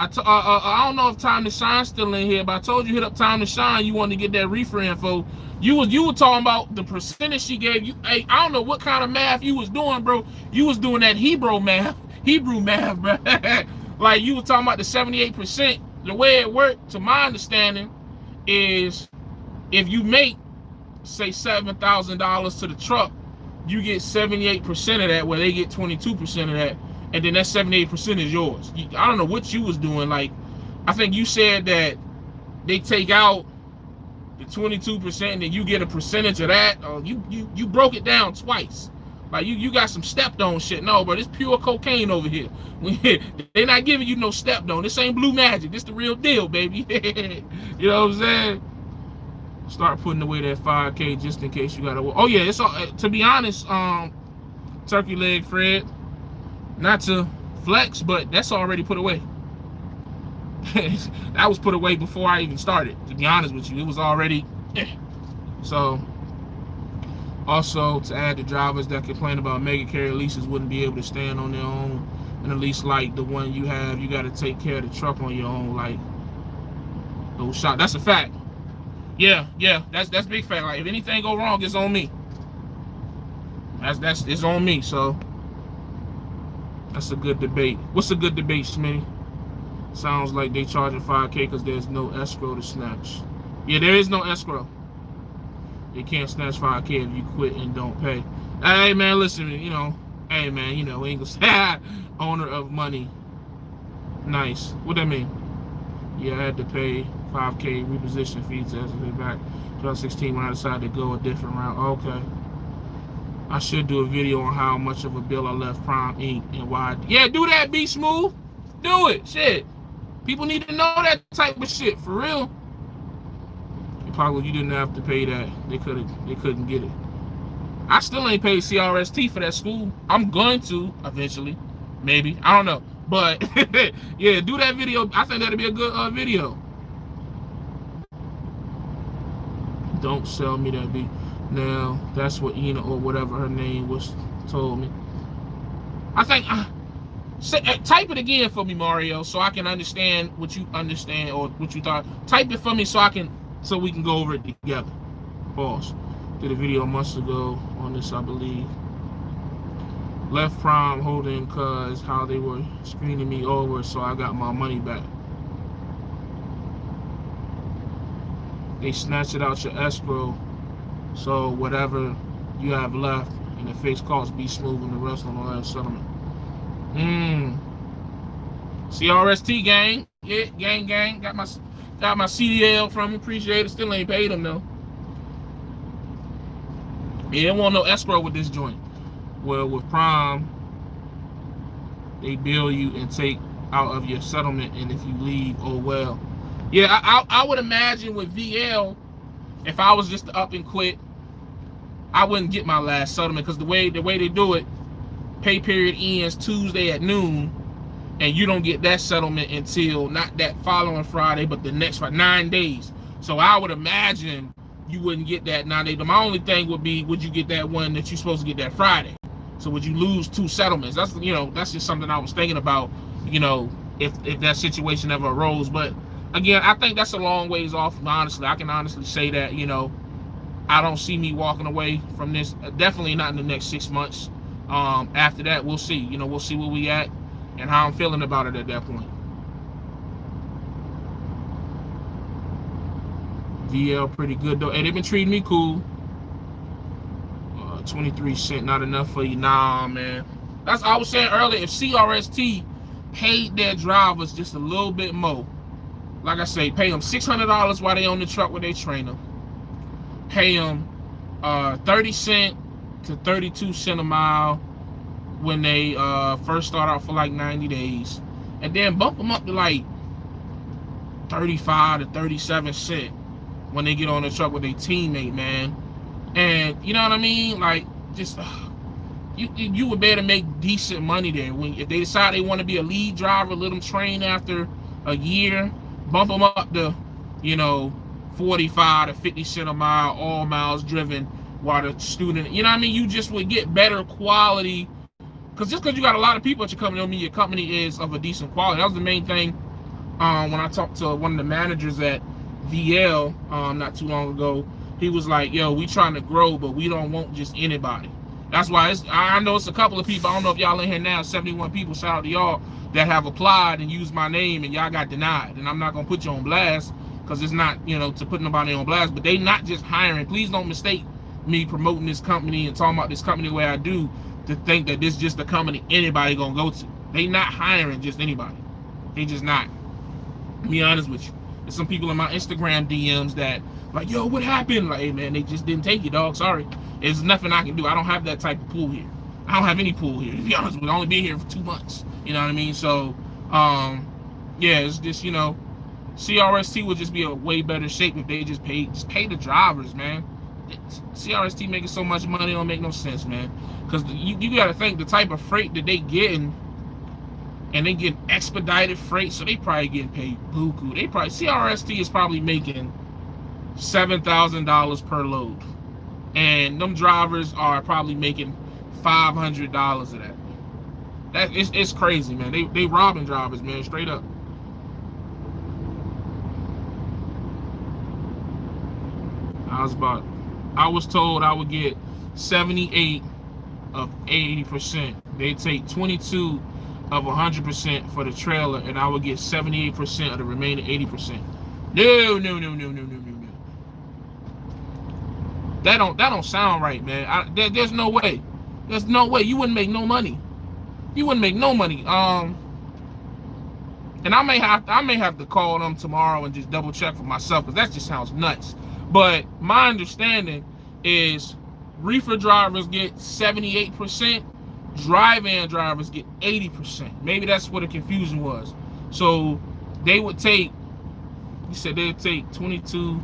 don't know if Time to Shine's still in here, but I told you hit up Time to Shine. You wanted to get that reefer info. You were talking about the percentage she gave you. Hey, I don't know what kind of math you was doing, bro. You was doing that Hebrew math, bro. Like, you were talking about the 78%. The way it worked, to my understanding, is if you make, say, $7,000 to the truck, you get 78% of that, where they get 22% of that, and then that 78% is yours. I don't know what you was doing. Like, I think you said that they take out the 22% and then you get a percentage of that. You broke it down twice. Like, you got some stepped on shit. No, bro, this pure cocaine over here. They're not giving you no stepped on. This ain't blue magic. This the real deal, baby. You know what I'm saying? Start putting away that 5K just in case you gotta. Oh yeah, it's all. To be honest, turkey leg Fred, not to flex, but that's already put away. That was put away before I even started. To be honest with you, it was already. So, also to add, the drivers that complain about mega carrier leases wouldn't be able to stand on their own, and at least like the one you have, you got to take care of the truck on your own. Like, those shot. That's a fact. Yeah, that's big fact. Like, if anything go wrong, it's on me. It's on me. So that's a good debate. What's a good debate, Smitty? Sounds like they charging 5K because there's no escrow to snatch. Yeah, there is no escrow. You can't snatch 5K if you quit and don't pay. Hey man, listen, you know, hey man, you know, we ain't gonna say owner of money. Nice. What that mean? Yeah, I had to pay 5K reposition fee to SFA back 2016 when I decided to go a different route. Okay. I should do a video on how much of a bill I left Prime Inc. and why. Yeah, do that, Be Smooth. Do it. Shit. People need to know that type of shit, for real. Probably you didn't have to pay that. They couldn't get it. I still ain't paid CRST for that school. I'm going to eventually. Maybe. I don't know. But yeah, do that video. I think that'd be a good video. Don't sell me that beat. Now, that's what Ina or whatever her name was told me. I think, type it again for me, Mario, so I can understand what you understand or what you thought. Type it for me so we can go over it together. Pause. Did a video months ago on this, I believe. Left Prime holding cause how they were screening me over, so I got my money back. They snatch it out your escrow, so whatever you have left and the fixed costs Be Smooth and the rest on the last settlement. CRST gang, yeah, gang. Got my CDL from me. Appreciate it. Still ain't paid them though. Yeah, don't want no escrow with this joint. Well, with Prime, they bill you and take out of your settlement, and if you leave, oh well. Yeah, I would imagine with VL, if I was just to up and quit, I wouldn't get my last settlement, because the way they do it, pay period ends Tuesday at noon, and you don't get that settlement until not that following Friday, but the next 9 days. So I would imagine you wouldn't get that 9 days. My only thing would be, would you get that one that you're supposed to get that Friday? So would you lose 2 settlements? That's, you know, that's just something I was thinking about, you know, if that situation ever arose. But again, I think that's a long ways off. Honestly, I can honestly say that, you know, I don't see me walking away from this. Definitely not in the next 6 months. After that, we'll see. You know, we'll see where we at and how I'm feeling about it at that point. VL pretty good though. Hey, they've been treating me cool. 23 cents, not enough for you. Nah, man. That's I was saying earlier. If CRST paid their drivers just a little bit more, like I say, pay them $600 while they on the truck with their trainer. Pay them 30 cents to 32 cents a mile when they first start out for like 90 days, and then bump them up to like 35 to 37 cents when they get on the truck with their teammate, man. And you know what I mean? Like, just you would better make decent money there. If they decide they want to be a lead driver, let them train after a year, bump them up to, you know, 45 to 50 cents a mile, all miles driven, while the student, you know what I mean? You just would get better quality. Because just because you got a lot of people at your company, don't mean your company is of a decent quality. That was the main thing when I talked to one of the managers at VL not too long ago. He was like, yo, we trying to grow, but we don't want just anybody. That's why I know it's a couple of people. I don't know if y'all in here now, 71 people, shout out to y'all, that have applied and used my name and y'all got denied. And I'm not going to put you on blast because it's not, you know, to put nobody on blast, but they not just hiring. Please don't mistake me promoting this company and talking about this company the way I do to think that this is just a company anybody going to go to. They not hiring just anybody. They just not. To be honest with you. There's some people in my Instagram DMs that like, yo, what happened? Like, hey, man, they just didn't take you, dog. Sorry. There's nothing I can do. I don't have that type of pool here. I don't have any pool here, to be honest with you. I only been here for 2 months. You know what I mean? So, yeah, it's just, you know, CRST would just be a way better shape if they just pay the drivers, man. CRST making so much money don't make no sense, man. Because you got to think the type of freight that they getting, and they get expedited freight, so they probably getting paid buku. CRST is probably making $7,000 per load, and them drivers are probably making $500 of that. It's crazy, man. They robbing drivers, man, straight up. I was told I would get 78 of 80%. They take 22 of 100% for the trailer, and I would get 78% of the remaining 80%. No. That don't sound right, man. There's no way. There's no way. You wouldn't make no money. You wouldn't make no money. And I may have to call them tomorrow and just double check for myself, because that just sounds nuts. But my understanding is reefer drivers get 78%, drive-in drivers get 80%. Maybe that's what the confusion was. So they would take, you said they would take 22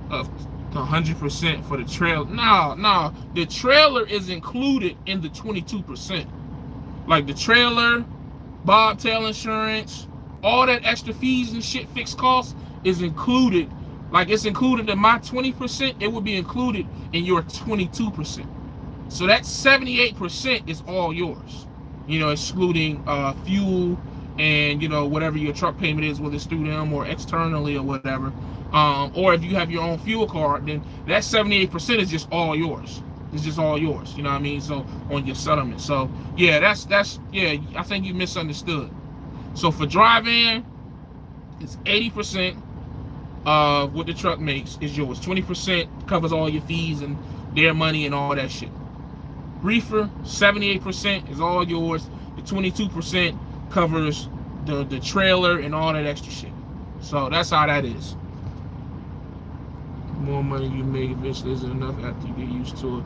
of 100% for the trailer. No, the trailer is included in the 22%. Like the trailer, bobtail insurance, all that extra fees and shit, fixed costs is included. Like it's included in my 20%, it would be included in your 22%. So that 78% is all yours. You know, excluding fuel and, you know, whatever your truck payment is, whether it's through them or externally or whatever. Or if you have your own fuel card, then that 78% is just all yours. It's just all yours. You know what I mean? So on your settlement. So yeah, that's yeah, I think you misunderstood. So for drive-in, it's 80% of what the truck makes is yours. 20% covers all your fees and their money and all that shit. Reefer, 78% is all yours. The 22% covers the trailer and all that extra shit. So that's how that is. The more money you make eventually isn't enough after you get used to it.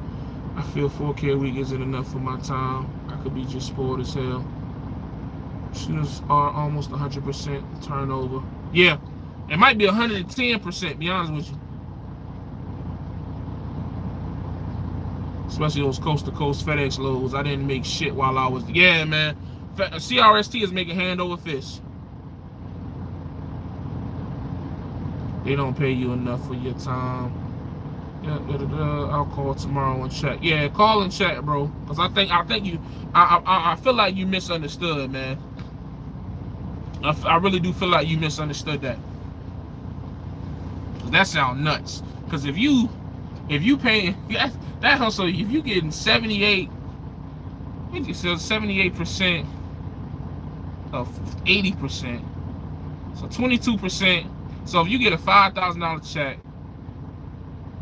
I feel 4K a week isn't enough for my time. I could be just spoiled as hell. Students are almost 100% turnover. Yeah, it might be 110%, be honest with you. Especially those coast-to-coast FedEx loads. I didn't make shit while I was... Yeah, man. CRST is making hand over fist. They don't pay you enough for your time. Yeah, I'll call tomorrow and check. Yeah, call and check, bro. Because I think you... I feel like you misunderstood, man. I really do feel like you misunderstood that. That sounds nuts. Because if you paying... That hustle, if you getting 78% of 80%, so 22%. So if you get a $5,000 check,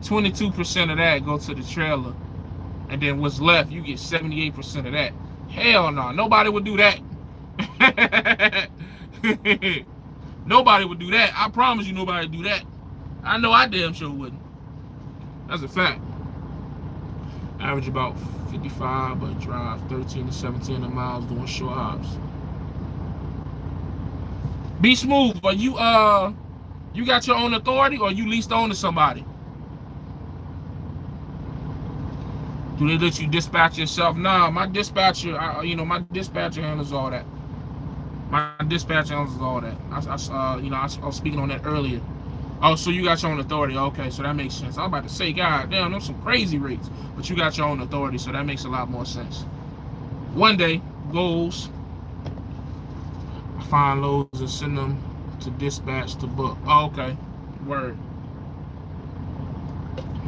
22% of that go to the trailer, and then what's left, you get 78% of that. Hell no, nobody would do that. Nobody would do that. I promise you, nobody would do that. I know I damn sure wouldn't. That's a fact. Average about 55, but drive 13 to 17 miles doing short hops. Be smooth, but you got your own authority, or you leased on to somebody? Do they let you dispatch yourself? Nah, my dispatcher, my dispatcher handles all that. My dispatcher handles all that. I was speaking on that earlier. Oh, so you got your own authority. Okay, so that makes sense. I was about to say, God damn, those some crazy rates. But you got your own authority, so that makes a lot more sense. One day, goals. I find loads and send them to dispatch to book. Oh, okay. Word.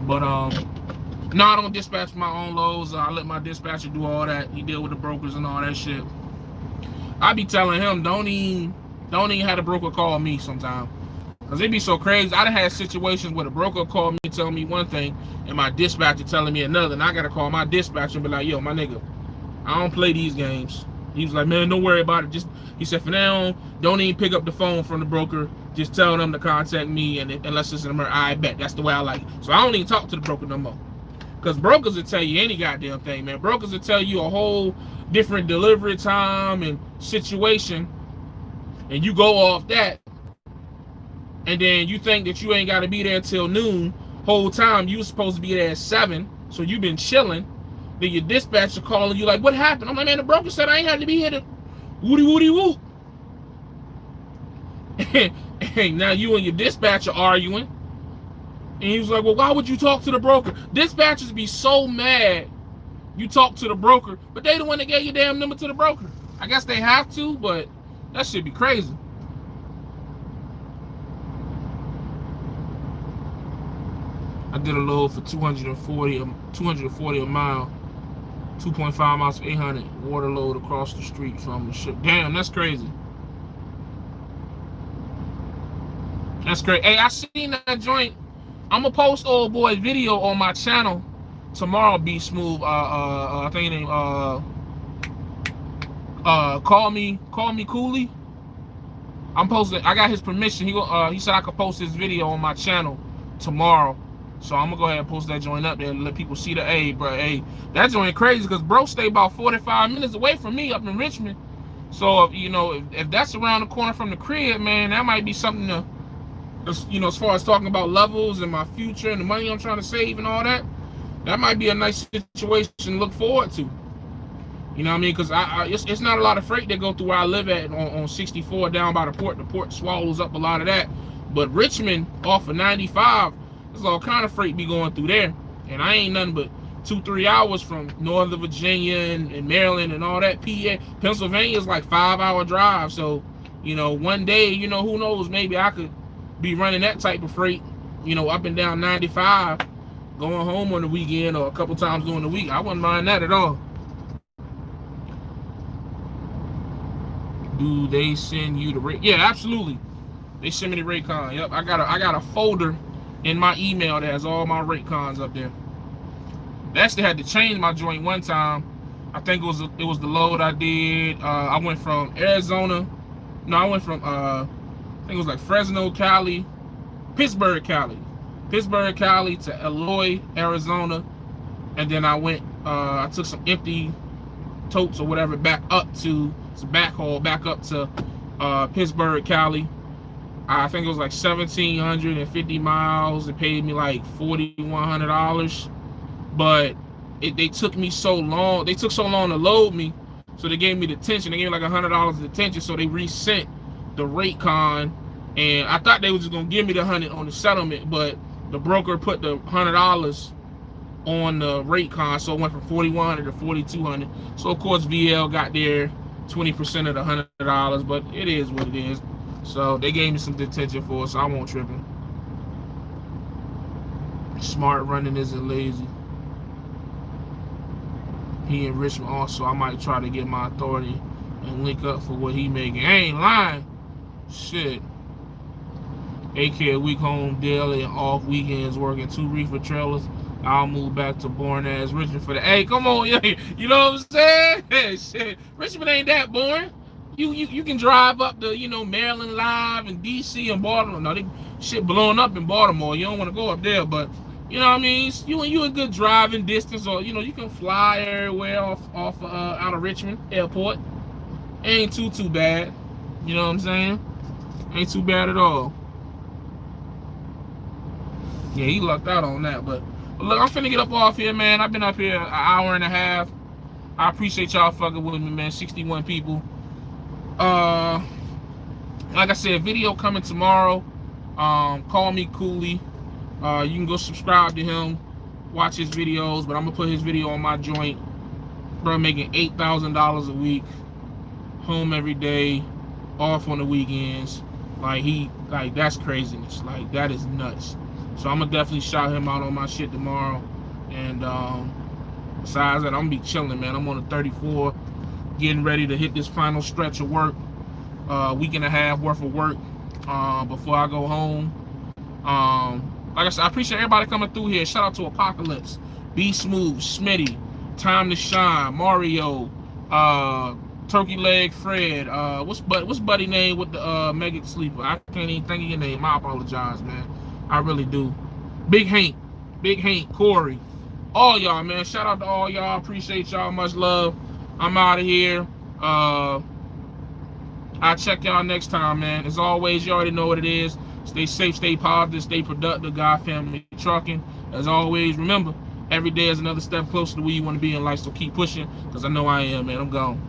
But, no, I don't dispatch my own loads. I let my dispatcher do all that. He deal with the brokers and all that shit. I be telling him, don't even have the broker call me sometime. Because it be so crazy. I done had situations where the broker called me and tell me one thing, and my dispatcher telling me another, and I got to call my dispatcher and be like, yo, my nigga, I don't play these games. He was like, man, don't worry about it. He said, for now, don't even pick up the phone from the broker. Just tell them to contact me, and unless it's an emergency, I bet. That's the way I like it. So I don't even talk to the broker no more. Because brokers will tell you any goddamn thing, man. Brokers will tell you a whole different delivery time and situation, and you go off that. And then you think that you ain't got to be there till noon. Whole time you was supposed to be there at 7, so you've been chilling. Then your dispatcher calling you like, what happened? I'm like, man, the broker said I ain't had to be here to woody woody whoop. And now you and your dispatcher arguing. And he was like, well, why would you talk to the broker? Dispatchers be so mad you talk to the broker, but they the one that gave your damn number to the broker. I guess they have to, but that should be crazy. I did a load for 240 a mile, 2.5 miles for 800, water load across the street from the ship. Damn, that's crazy. That's great. Hey, I seen that joint. I'm gonna post old boy's video on my channel tomorrow. Be smooth. I think his name call me Cooley. I'm posting. I got his permission. He said I could post his video on my channel tomorrow. So I'm gonna go ahead and post that joint up there and let people see the bro. Hey, that joint crazy because bro stay about 45 minutes away from me up in Richmond. So if that's around the corner from the crib, man, that might be something to, as far as talking about levels and my future and the money I'm trying to save and all that. That might be a nice situation to look forward to. You know what I mean? Because it's not a lot of freight that go through where I live at on 64 down by the port. The port swallows up a lot of that. But Richmond off of 95, there's all kind of freight be going through there. And I ain't nothing but 2-3 hours from Northern Virginia and Maryland and all that. PA, Pennsylvania is like 5-hour drive. So, one day, who knows, maybe I could be running that type of freight, up and down 95, going home on the weekend or a couple times during the week. I wouldn't mind that at all. Do they send you the rate? Yeah, absolutely. They send me the rate con. Yep, I got a folder in my email that has all my rate cons up there. They actually had to change my joint one time. I think it was the load I did. I went from Arizona. No, I went from I think it was like Fresno, Cali, Pittsburgh, Cali to Eloy, Arizona, and then I took some empty totes or whatever back up to backhaul back up to Pittsburgh, Cali. I think it was like 1,750 miles. It paid me like $4,100, but they took me so long. They took so long to load me, so they gave me the detention. They gave me like $100 of detention, so they resent the rate con. And I thought they were just gonna give me the 100 on the settlement, but the broker put the $100 on the rate con, so it went from 4,100 to 4,200. So of course VL got their 20% of the $100, but it is what it is. So they gave me some detention for it, so I won't trip him. Smart running isn't lazy. He in Richmond also. I might try to get my authority and link up for what he making. I ain't lying. Shit. AK a week home daily and off weekends working 2 reefer trailers. I'll move back to boring ass Richmond for the. Hey, come on, yeah, you know what I'm saying? Hey, shit, Richmond ain't that boring. You can drive up to Maryland Live and DC and Baltimore. No, they shit blowing up in Baltimore. You don't want to go up there, but you know what I mean. You a good driving distance, or you can fly everywhere off out of Richmond Airport. Ain't too bad. You know what I'm saying? Ain't too bad at all. Yeah, he lucked out on that, but look, I'm finna get up off here, man. I've been up here an hour and a half. I appreciate y'all fucking with me, man. 61 people. Like I said, video coming tomorrow. Call me Cooley. You can go subscribe to him, watch his videos, but I'm gonna put his video on my joint. Bro, making $8,000 a week, home every day, off on the weekends. Like that's craziness. Like that is nuts. So I'm gonna definitely shout him out on my shit tomorrow. And besides that, I'm gonna be chilling, man. I'm on a 34, getting ready to hit this final stretch of work, week and a half worth of work before I go home. Like I said, I appreciate everybody coming through here. Shout out to Apocalypse, Be Smooth, Smitty, Time to Shine, Mario, Turkey Leg Fred. What's buddy name with the Mega Sleeper? I can't even think of your name. I apologize, man. I really do. Big Hank, Corey, all y'all, man. Shout out to all y'all. Appreciate y'all. Much love. I'm out of here. I'll check y'all next time, man. As always, you already know what it is. Stay safe, stay positive, stay productive. God Family Trucking. As always, remember, every day is another step closer to where you want to be in life. So keep pushing, because I know I am, man. I'm gone.